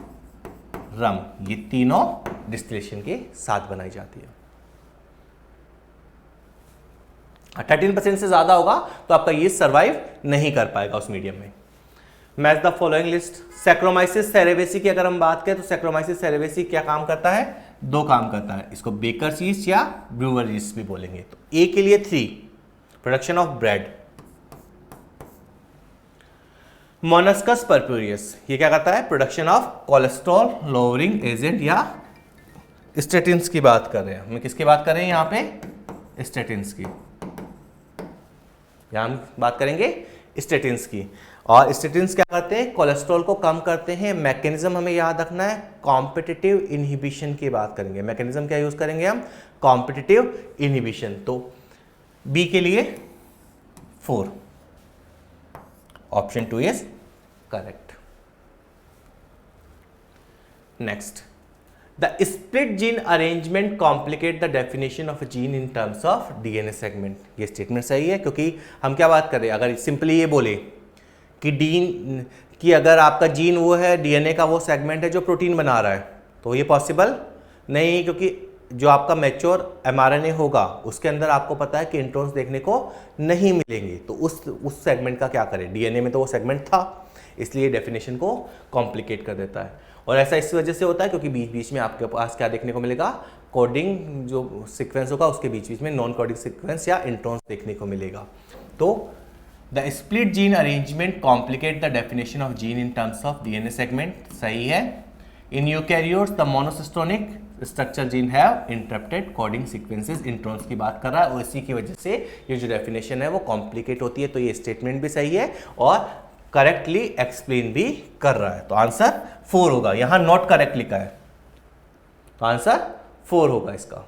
रम, ये तीनों डिस्टिलेशन के साथ बनाई जाती है। 13% से ज्यादा होगा तो आपका यीस्ट सर्वाइव नहीं कर पाएगा उस मीडियम में। Match the following list. Saccharomyces cerevisiae की अगर हम बात करें तो सैक्रोमाइसिस सेरेवेसी क्या काम करता है? 2 काम करता है। इसको बेकर यीस्ट या ब्रूअर यीस्ट भी बोलेंगे। तो ए के लिए 3, प्रोडक्शन ऑफ ब्रेड। मोनस्कस परप्यूरियस ये क्या करता है? Production of cholesterol lowering agent या स्टेटिन्स की बात कर रहे हैं। हम किसकी बात कर रहे हैं यहाँ पे? स्टेटिन्स की। यहां हम बात करेंगे स्टेटिन्स की। और स्टेटिन्स क्या करते हैं? कोलेस्ट्रॉल को कम करते हैं। मैकेनिज्म हमें याद रखना है, कॉम्पिटिटिव इनहिबिशन की बात करेंगे। मैकेनिज्म क्या यूज करेंगे हम? Competitive inhibition. तो बी के लिए 4, option 2 is correct. Next, the split gene arrangement complicate the definition of gene in terms of DNA segment. ये स्टेटमेंट सही है, क्योंकि हम क्या बात कर रहे हैं? अगर सिंपली ये बोले कि अगर आपका जीन वो है, डीएनए का वो सेगमेंट है जो प्रोटीन बना रहा है, तो ये पॉसिबल नहीं, क्योंकि जो आपका मैच्योर एमआरएनए होगा उसके अंदर आपको पता है कि इंट्रॉन्स देखने को नहीं मिलेंगे। तो उस सेगमेंट का क्या करें? डीएनए में तो वो सेगमेंट था, इसलिए डेफिनेशन को कॉम्प्लिकेट कर देता है। और ऐसा इस वजह से होता है क्योंकि बीच बीच में आपके पास क्या देखने को मिलेगा? कोडिंग जो सीक्वेंस होगा उसके बीच बीच में नॉन कोडिंग सीक्वेंस या इंट्रॉन्स देखने को मिलेगा। तो the split gene arrangement complicate the definition of gene in terms of DNA segment, सही है। In eukaryotes the monocistronic structure gene have interrupted coding sequences, introns की बात कर रहा है, और इसी की वजह से ये जो डेफिनेशन है वो कॉम्प्लिकेट होती है। तो ये स्टेटमेंट भी सही है और करेक्टली एक्सप्लेन भी कर रहा है। तो आंसर 4 होगा। यहां नॉट करेक्ट लिखा है, तो आंसर 4 होगा इसका।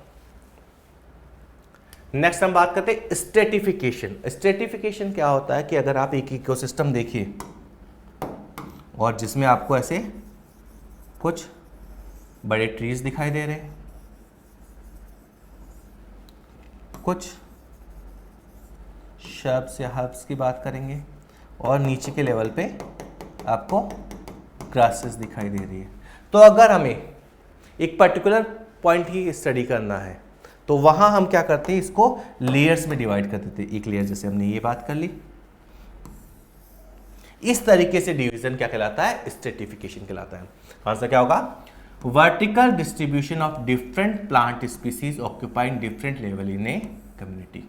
नेक्स्ट हम बात करते हैं स्ट्रेटिफिकेशन। स्ट्रेटिफिकेशन क्या होता है कि अगर आप एक इकोसिस्टम देखिए और जिसमें आपको ऐसे कुछ बड़े ट्रीज दिखाई दे रहे हैं, कुछ शर्ब्स या हर्ब्स की बात करेंगे, और नीचे के लेवल पे आपको ग्रासेस दिखाई दे रही है। तो अगर हमें एक पर्टिकुलर पॉइंट ही स्टडी करना है तो वहां हम क्या करते हैं? इसको लेयर्स में डिवाइड कर देते हैं। एक लेयर जैसे हमने ये बात कर ली, इस तरीके से डिवीजन क्या कहलाता है? स्ट्रेटिफिकेशन कहलाता है। आंसर क्या होगा? Vertical distribution of different plant species occupying different level in a community.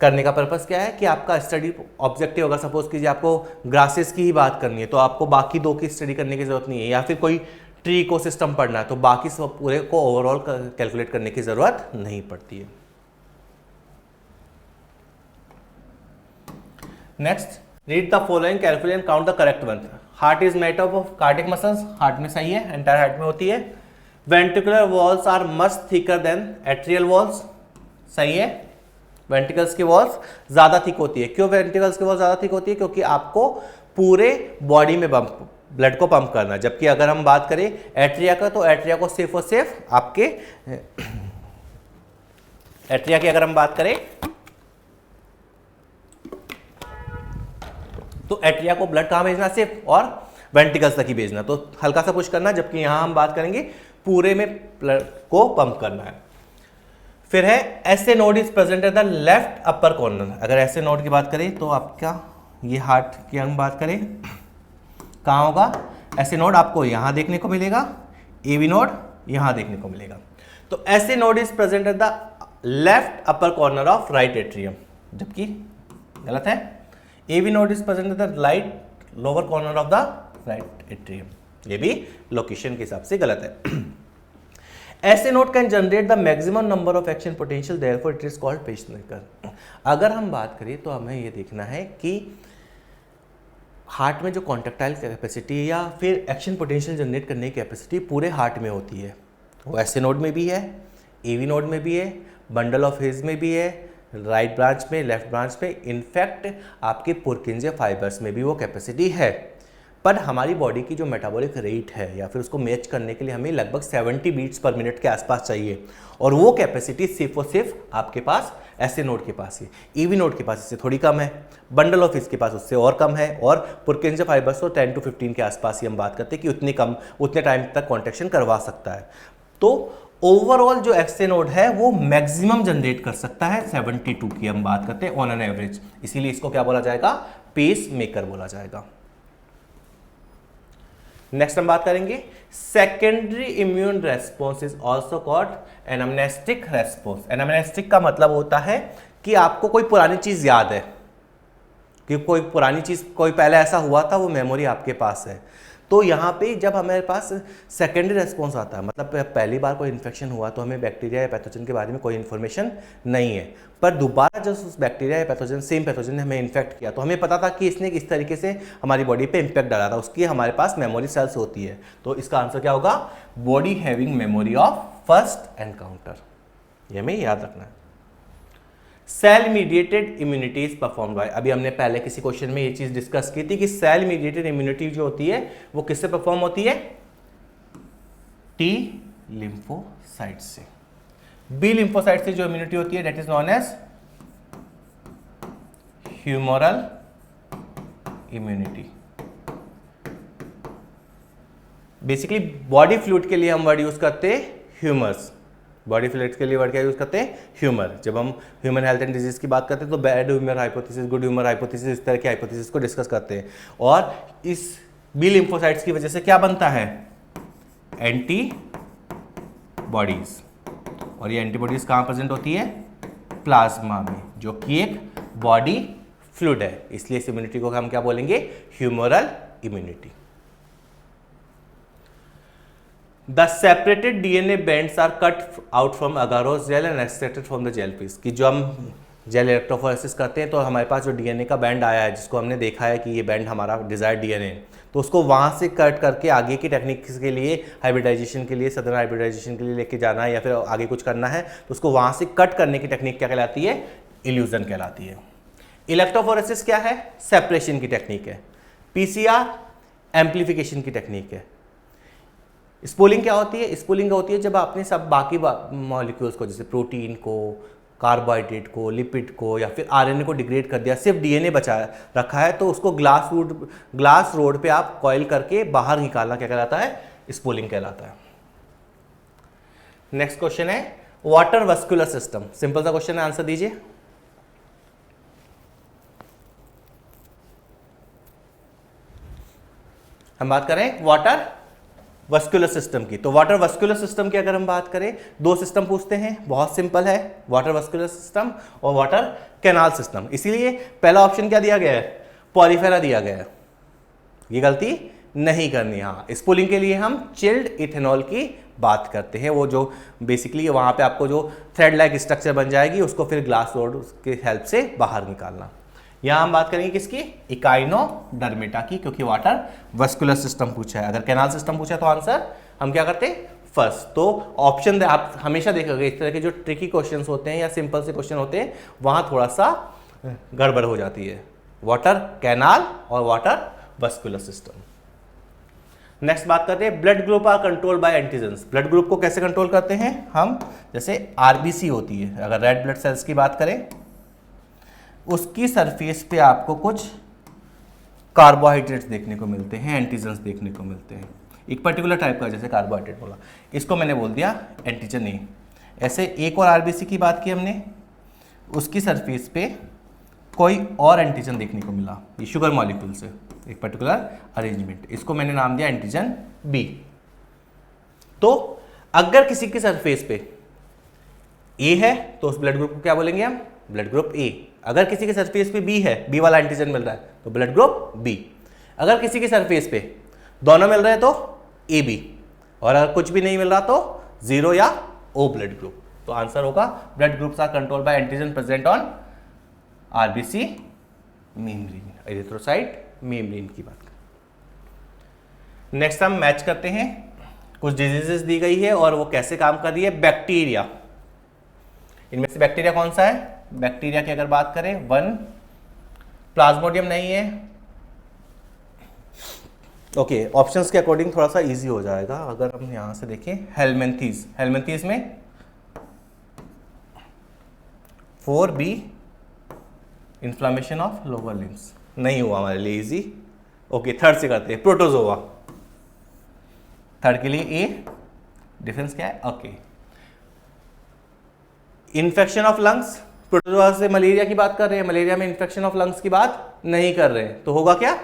करने का पर्पस क्या है कि आपका स्टडी ऑब्जेक्टिव होगा, सपोज कीजिए आपको ग्रासेस की ही बात करनी है तो आपको बाकी 2 की स्टडी करने की जरूरत नहीं है, या फिर कोई ट्री इकोसिस्टम पढ़ना है तो बाकी सब पूरे को ओवरऑल कैलकुलेट करने की जरूरत नहीं पड़ती है। Next, read the following calculate and count the correct one. Heart is made up of cardiac muscles, heart में सही है, एंटायर हार्ट में होती है। Ventricular walls are much thicker than atrial walls, सही है। वेंट्रिकल्स की वॉल्स ज्यादा थिक होती है। क्यों वेंट्रिकल्स की वॉल्स ज्यादा थिक होती है? क्योंकि आपको पूरे बॉडी में ब्लड को पंप करना है। जबकि अगर हम बात करें एट्रिया का, तो एट्रिया को सिर्फ और सिर्फ आपके एट्रिया की अगर हम बात करें तो एट्रिया को ब्लड कहां भेजना? सिर्फ और वेंट्रिकल्स तक ही भेजना, तो हल्का सा पुश करना। जबकि यहां हम बात करेंगे पूरे में ब्लड को पंप करना है। फिर है SA node is present at the left upper corner. अगर ऐसे नोड की बात करें तो आपका ये हार्ट की हम बात करें कहाँ होगा? ऐसे नोड आपको यहां देखने को मिलेगा, एवी नोड यहां देखने को मिलेगा। तो SA node is present at the left upper corner of right atrium, जबकि गलत है। AV node is present at the right lower corner of the right atrium, ये भी लोकेशन के हिसाब से गलत है। SA node can generate the maximum number of action potential, therefore it is called pacemaker. अगर हम बात करें तो हमें ये देखना है कि हार्ट में जो कॉन्ट्रैक्टाइल कैपेसिटी या फिर एक्शन पोटेंशियल जनरेट करने की कैपेसिटी पूरे हार्ट में होती है। वो ऐसे नोड में भी है, एवी नोड में भी है, बंडल ऑफ हिज में भी है, राइट ब्रांच में, लेफ्ट ब्रांच में, इनफैक्ट आपके पुरकिंजे फाइबर्स में भी वो कैपेसिटी है। पर हमारी बॉडी की जो मेटाबॉलिक रेट है या फिर उसको मैच करने के लिए हमें लगभग 70 बीट्स पर मिनट के आसपास चाहिए, और वो कैपेसिटी सिर्फ और सिर्फ आपके पास ऐसे नोड के पास है। ईवी नोड के पास इससे थोड़ी कम है, बंडल ऑफ इसके पास उससे और कम है, और पुरकिंजे फाइबर्स तो 10 to 15 के आसपास ही हम बात करते हैं कि उतने टाइम तक कॉन्ट्रैक्शन करवा सकता है। तो ओवरऑल जो ऐसे नोड है वो मैक्सिमम जनरेट कर सकता है 72 की हम बात करते हैं ऑन एन एवरेज, इसीलिए इसको क्या बोला जाएगा? पेस मेकर बोला जाएगा। नेक्स्ट हम बात करेंगे secondary immune response is also called anamnestic response. Anamnestic का मतलब होता है कि आपको कोई पुरानी चीज याद है, कि कोई पुरानी चीज कोई पहले ऐसा हुआ था, वो मेमोरी आपके पास है। तो यहाँ पे जब हमारे पास सेकेंडरी रेस्पॉन्स आता है, मतलब पहली बार कोई इन्फेक्शन हुआ तो हमें बैक्टीरिया या पैथोजन के बारे में कोई इन्फॉर्मेशन नहीं है, पर दोबारा जब उस बैक्टीरिया या पैथोजन सेम पैथोजन ने हमें इन्फेक्ट किया तो हमें पता था कि इसने इस तरीके से हमारी बॉडी पे इम्पैक्ट डाला था, उसकी हमारे पास मेमोरी सेल्स होती है। तो इसका आंसर क्या होगा? Body having memory of first encounter. ये हमें याद रखना है। Cell mediated immunity is performed by, अभी हमने पहले किसी क्वेश्चन में ये चीज डिस्कस की थी कि सेल मीडिएटेड इम्यूनिटी जो होती है वो किससे परफॉर्म होती है? टी लिम्फोसाइट से। बी लिम्फोसाइट से जो इम्यूनिटी होती है that is known as humoral immunity. Basically body fluid के लिए हम वर्ड यूज करते हैं ह्यूमर्स, बॉडी फ्लूइड्स के लिए वर्ड क्या यूज करते हैं? ह्यूमर। जब हम ह्यूमन हेल्थ एंड डिजीज की बात करते हैं तो bad humour hypothesis, good humour hypothesis, इस तरह की हाइपोथेसिस को डिस्कस करते हैं। और इस बी लिम्फोसाइट्स की वजह से क्या बनता है? Anti bodies. और ये एंटीबॉडीज कहां प्रेजेंट होती है? प्लाज्मा में, जो कि एक बॉडी फ्लूइड है। इसलिए इस इम्यूनिटी को हम क्या बोलेंगे? Humoral immunity. The separated DNA bands are cut out from agarose gel and extracted from the gel piece। कि जो हम जेल इलेक्ट्रोफोरेसिस करते हैं तो हमारे पास जो डीएनए का बैंड आया है, जिसको हमने देखा है कि ये बैंड हमारा डिजायर्ड डीएनए है, तो उसको वहाँ से कट करके आगे की टेक्निक्स के लिए, हाइब्रिडाइजेशन के लिए, सदन हाइब्रिडाइजेशन के लिए लेके जाना है या फिर आगे कुछ करना है, तो उसको वहाँ से कट करने की टेक्निक क्या कहलाती है? इल्यूजन कहलाती है। इलेक्ट्रोफोरेसिस क्या है? सेपरेशन की टेक्निक है। पीसीआर एम्प्लीफिकेशन की टेक्निक है। स्पूलिंग क्या होती है? स्पूलिंग होती है जब आपने सब बाकी मॉलिक्यूल्स को, जैसे प्रोटीन को, कार्बोहाइड्रेट को, लिपिड को या फिर आरएनए को डिग्रेड कर दिया, सिर्फ डीएनए बचा रखा है, तो उसको ग्लास रोड पे आप कॉइल करके बाहर निकालना क्या कहलाता है? स्पूलिंग कहलाता है। नेक्स्ट क्वेश्चन है वाटर वस्कुलर सिस्टम। सिंपल सा क्वेश्चन है, आंसर दीजिए। हम बात करें वाटर वस्कुलर सिस्टम की, तो वाटर वस्कुलर सिस्टम की अगर हम बात करें, दो सिस्टम पूछते हैं, बहुत सिंपल है, वाटर वस्कुलर सिस्टम और वाटर कैनाल सिस्टम। इसीलिए पहला ऑप्शन क्या दिया गया है? पॉलीफेरा दिया गया है। ये गलती नहीं करनी। हाँ, स्पूलिंग के लिए हम चिल्ड इथेनॉल की बात करते हैं, वो जो बेसिकली वहां पे आपको जो थ्रेड लाइक स्ट्रक्चर बन जाएगी, उसको फिर ग्लास रोड की हेल्प से बाहर निकालना। यहां हम बात करेंगे किसकी? इकाइनोडर्मेटा की, क्योंकि वाटर वस्कुलर सिस्टम पूछा है। अगर कैनाल सिस्टम पूछा तो आंसर हम क्या करते? फर्स्ट। तो ऑप्शन आप हमेशा देखोगे इस तरह के जो ट्रिकी क्वेश्चंस होते हैं या सिंपल से क्वेश्चन होते हैं, वहां थोड़ा सा गड़बड़ हो जाती है। वाटर कैनाल और वाटर वस्कुलर सिस्टम। नेक्स्ट बात करते हैं blood group are control by antigens. Blood group को कैसे कंट्रोल करते हैं हम? जैसे आरबीसी होती है, अगर रेड ब्लड सेल्स की बात करें, उसकी सरफेस पे आपको कुछ कार्बोहाइड्रेट्स देखने को मिलते हैं, एंटीजन्स देखने को मिलते हैं, एक पर्टिकुलर टाइप का, जैसे कार्बोहाइड्रेट बोला, इसको मैंने बोल दिया एंटीजन ए। ऐसे एक और आरबीसी की बात की हमने, उसकी सरफेस पे कोई और एंटीजन देखने को मिला, ये शुगर मॉलिक्यूल से एक पर्टिकुलर अरेंजमेंट, इसको मैंने नाम दिया एंटीजन बी। तो अगर किसी की सरफेस पे ए है तो उस ब्लड ग्रुप को क्या बोलेंगे हम? Blood group A. अगर किसी के सरफेस पे बी है, बी वाला एंटीजन मिल रहा है, तो ब्लड ग्रुप बी। अगर किसी के सरफेस पे दोनों मिल रहे हैं तो ए बी, और अगर कुछ भी नहीं मिल रहा तो जीरो या ओ ब्लड ग्रुप। तो आंसर होगा blood groups are control by antigen present on RBC membrane, erythrocyte membrane की बात करें। नेक्स्ट हम मैच करते हैं, कुछ डिजीजेस दी गई है और वो कैसे काम कर रही है। बैक्टीरिया, इनमें से बैक्टीरिया कौन सा है? बैक्टीरिया की अगर बात करें, 1 प्लाज्मोडियम नहीं है। ओके, ऑप्शंस के अकॉर्डिंग थोड़ा सा इजी हो जाएगा। अगर हम यहां से देखें, हेलमिंथीज, हेलमिंथीज में 4B inflammation of lower limbs, नहीं हुआ हमारे लिए इजी। ओके, थर्ड से करते हैं, प्रोटोजोआ। थर्ड के लिए ए, डिफरेंस क्या है? Okay, infection of lungs, protozoa से मलेरिया की बात कर रहे हैं, मलेरिया में इन्फेक्शन ऑफ लंग्स की बात नहीं कर रहे हैं, तो होगा क्या?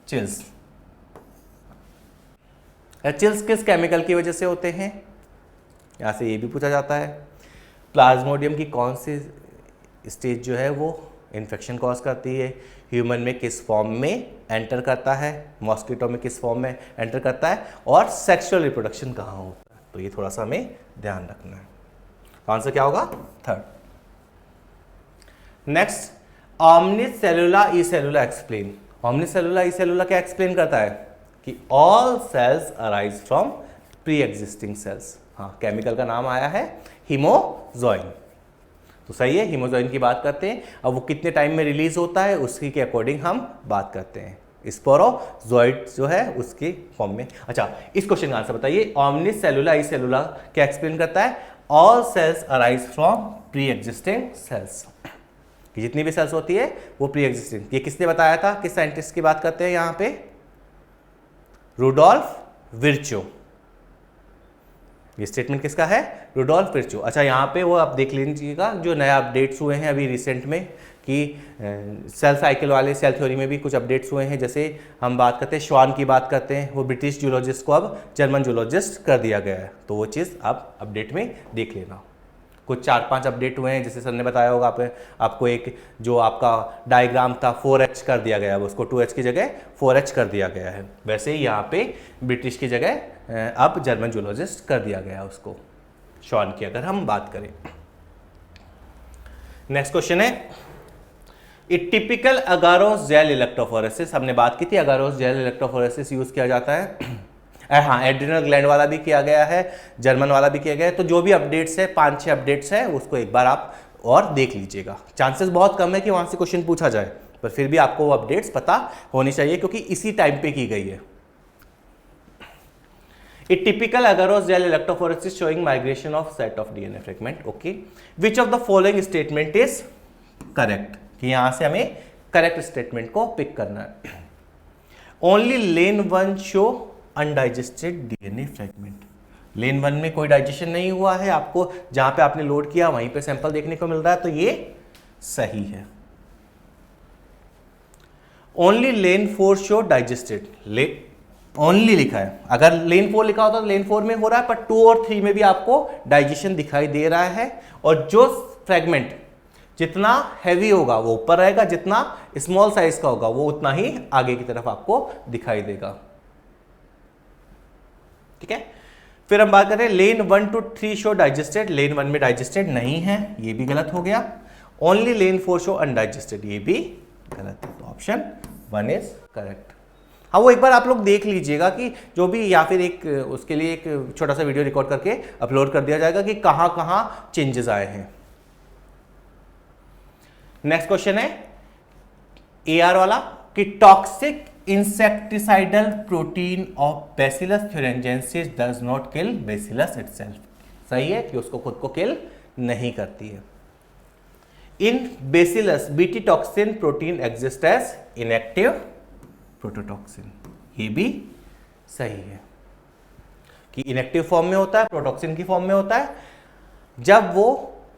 चिल्स। चिल्स किस केमिकल की वजह से होते हैं, यहाँ से ये भी पूछा जाता है। प्लाज्मोडियम की कौन सी स्टेज जो है वो इन्फेक्शन कॉज करती है, ह्यूमन में किस फॉर्म में एंटर करता है, मॉस्किटो में किस फॉर्म में एंटर करता है, और सेक्सुअल रिप्रोडक्शन कहाँ होता है। तो ये थोड़ा सा हमें ध्यान रखना है। आंसर क्या होगा? Third. Next, omnis cellula e cellula explain. Omnis cellula e cellula क्या एक्सप्लेन करता है कि all cells arise from pre existing cells. हाँ, केमिकल का नाम आया है हीमोजोइन। तो सही है, हीमोजोइन की बात करते हैं। अब वो कितने टाइम में रिलीज होता है उसकी के अकॉर्डिंग हम बात करते हैं। स्पोरोजोइड जो है उसके फॉर्म में। अच्छा, इस क्वेश्चन का आंसर बताइए। ऑमनिस सेलुला ई सेलुला क्या एक्सप्लेन करता है? All cells arise from pre existing cells. कि जितनी भी सेल्स होती है वो प्री एग्जिस्टिंग। ये किसने बताया था? किस साइंटिस्ट की बात करते हैं यहाँ पे? Rudolf Virchow. ये स्टेटमेंट किसका है? Rudolf Virchow. अच्छा, यहाँ पे वो आप देख लीजिएगा जो नया अपडेट्स हुए हैं अभी रिसेंट में कि सेल साइकिल वाले सेल थ्योरी में भी कुछ अपडेट्स हुए हैं। जैसे हम बात करते हैं श्वान की बात करते हैं, वो ब्रिटिश जूलॉजिस्ट को अब जर्मन जूलॉजिस्ट कर दिया गया है। तो वो चीज़ आप अपडेट में देख लेना। कुछ 4-5 अपडेट हुए हैं। जैसे सर ने बताया होगा आपको एक जो आपका डायग्राम था 4H कर दिया गया है, उसको 2H की जगह 4H कर दिया गया है। वैसे ही यहाँ पे ब्रिटिश की जगह अब जर्मन जूलॉजिस्ट कर दिया गया है उसको, शॉन की अगर हम बात करें। नेक्स्ट क्वेश्चन है, a typical agarose gel electrophoresis. हमने बात की थी अगारोस जेल इलेक्ट्रोफोरेसिस यूज किया जाता है। हाँ, एड्रिनल ग्लैंड वाला भी किया गया है, जर्मन वाला भी किया गया है। तो जो भी अपडेट्स है 5-6 अपडेट्स है उसको एक बार आप और देख लीजिएगा। चांसेस बहुत कम है कि वहां से क्वेश्चन पूछा जाए, पर फिर भी आपको वो अपडेट्स पता होनी चाहिए क्योंकि इसी टाइम पे की गई है। A typical agarose gel electrophoresis showing migration of set of DNA fragment. Okay, which of the following statement is correct? कि यहां से हमें करेक्ट स्टेटमेंट को पिक करना है। ओनली लेन 1 शो अनडाइजेस्टेड डीएनए फ्रेगमेंट। लेन 1 में कोई डाइजेशन नहीं हुआ है, आपको जहां पे आपने लोड किया वहीं पे सैंपल देखने को मिल रहा है, तो ये सही है। ओनली लेन 4 शो डाइजेस्टेड। ओनली लिखा है, अगर लेन 4 लिखा होता तो लेन 4 में हो रहा है, पर 2 और 3 में भी आपको डाइजेशन दिखाई दे रहा है। और जो फ्रेगमेंट जितना हैवी होगा वो ऊपर रहेगा, जितना स्मॉल साइज का होगा वो उतना ही आगे की तरफ आपको दिखाई देगा। ठीक है, फिर हम बात करें लेन 1 to 3 शो डाइजेस्टेड। लेन 1 में डाइजेस्टेड नहीं है, ये भी गलत हो गया। ओनली लेन 4 शो अनडाइजेस्टेड, ये भी गलत है। तो ऑप्शन 1 इज करेक्ट। हाँ, वो एक बार आप लोग देख लीजिएगा कि जो भी, या फिर एक उसके लिए एक छोटा सा वीडियो रिकॉर्ड करके अपलोड कर दिया जाएगा कि कहां कहां चेंजेस आए हैं। नेक्स्ट क्वेश्चन है AR वाला कि toxic insecticidal protein of bacillus thuringiensis does not kill bacillus itself. सही है कि उसको खुद को किल नहीं करती है। In Bacillus BT toxin protein exist as inactive prototoxin, ये भी सही है कि इनएक्टिव फॉर्म में होता है, प्रोटॉक्सिन की फॉर्म में होता है। जब वो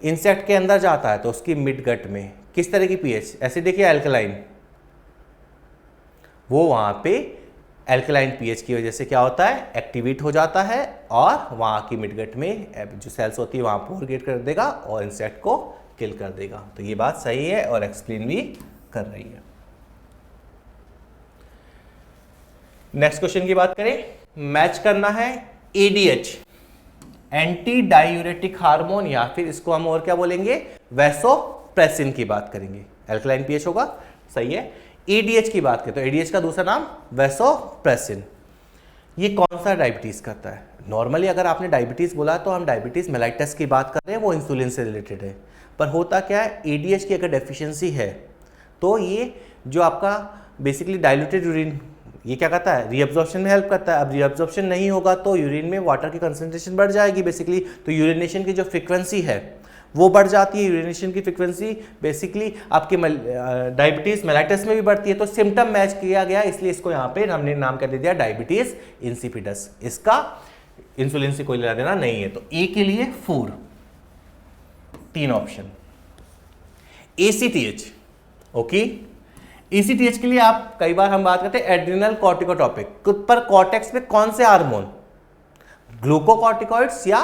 इंसेक्ट के अंदर जाता है तो उसकी मिड गट में किस तरह की पीएच, एसिडिक या एल्कलाइन, वो वहां पे एल्कलाइन पीएच की वजह से क्या होता है, एक्टिवेट हो जाता है और वहां की मिड गट में जो सेल्स होती है वहां प्रोपगेट कर देगा और इंसेक्ट को किल कर देगा। तो ये बात सही है और एक्सप्लेन भी कर रही है। नेक्स्ट क्वेश्चन की बात करें, मैच करना है एडीएच एंटी डायूरेटिक हार्मोन, या फिर इसको हम और क्या बोलेंगे, वैसोप्रेसिन की बात करेंगे। एल्कलाइन पीएच होगा, सही है। एडीएच की बात करें तो एडीएच का दूसरा नाम वैसोप्रेसिन। ये कौन सा डायबिटीज करता है? नॉर्मली अगर आपने डायबिटीज बोला तो हम डायबिटीज मेलाइटस की बात कर रहे हैं, वो इंसुलिन से रिलेटेड है। पर होता क्या है, एडीएच की अगर डेफिशिएंसी है तो ये जो आपका बेसिकली डाइल्यूटेड यूरिन, ये क्या करता है, रीअब्जॉर्प्शन में हेल्प करता है। अब रीअब्जॉर्प्शन नहीं होगा तो यूरिन में वाटर की कंसंट्रेशन बढ़ जाएगी बेसिकली, तो यूरिनेशन की जो फ्रीक्वेंसी है वो बढ़ जाती है। यूरिनेशन की फ्रीक्वेंसी बेसिकली आपके डायबिटीज मेलाइटस में भी बढ़ती है। तो सिम्टम मैच किया गया, इसलिए इसको यहाँ पे हमने नाम कर दिया डायबिटीज इंसिपिडस। इसका इंसुलिन से कोई लेना देना नहीं है। तो ए के लिए 4, 3 ऑप्शन। ACTH, ओके, ECTH के लिए आप कई बार हम बात करते हैं एड्रिनल कॉर्टिकोटॉपिक, पर कॉर्टेक्स में कौन से हार्मोन, ग्लूकोकॉर्टिकॉइड्स या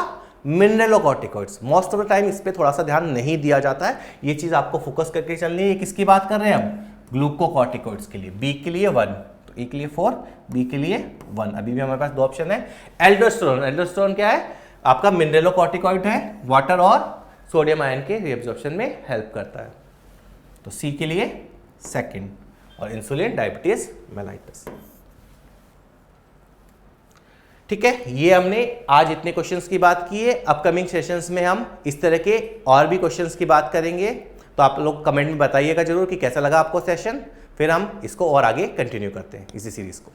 mineralocorticoids. Most of the time इस पे थोड़ा सा ध्यान नहीं दिया जाता है, ये चीज आपको फोकस करके चलनी है। किसकी बात कर रहे हैं हम, ग्लूकोकॉर्टिकॉइड्स के लिए। बी के लिए 1, तो ए के लिए 4, बी के लिए 1। अभी भी हमारे पास 2 ऑप्शन है। एल्डोस्टेरोन, एल्डोस्टेरोन क्या है, आपका मिनरलोकॉर्टिकॉइड है, वाटर और सोडियम आयन के रीअब्जॉर्प्शन में हेल्प करता है। तो सी के लिए 2nd, और इंसुलिन, डायबिटीज मेलाइटस। ठीक है, ये हमने आज इतने क्वेश्चंस की बात की है। अपकमिंग सेशंस में हम इस तरह के और भी क्वेश्चंस की बात करेंगे, तो आप लोग कमेंट में बताइएगा जरूर कि कैसा लगा आपको सेशन, फिर हम इसको और आगे कंटिन्यू करते हैं इसी सीरीज को।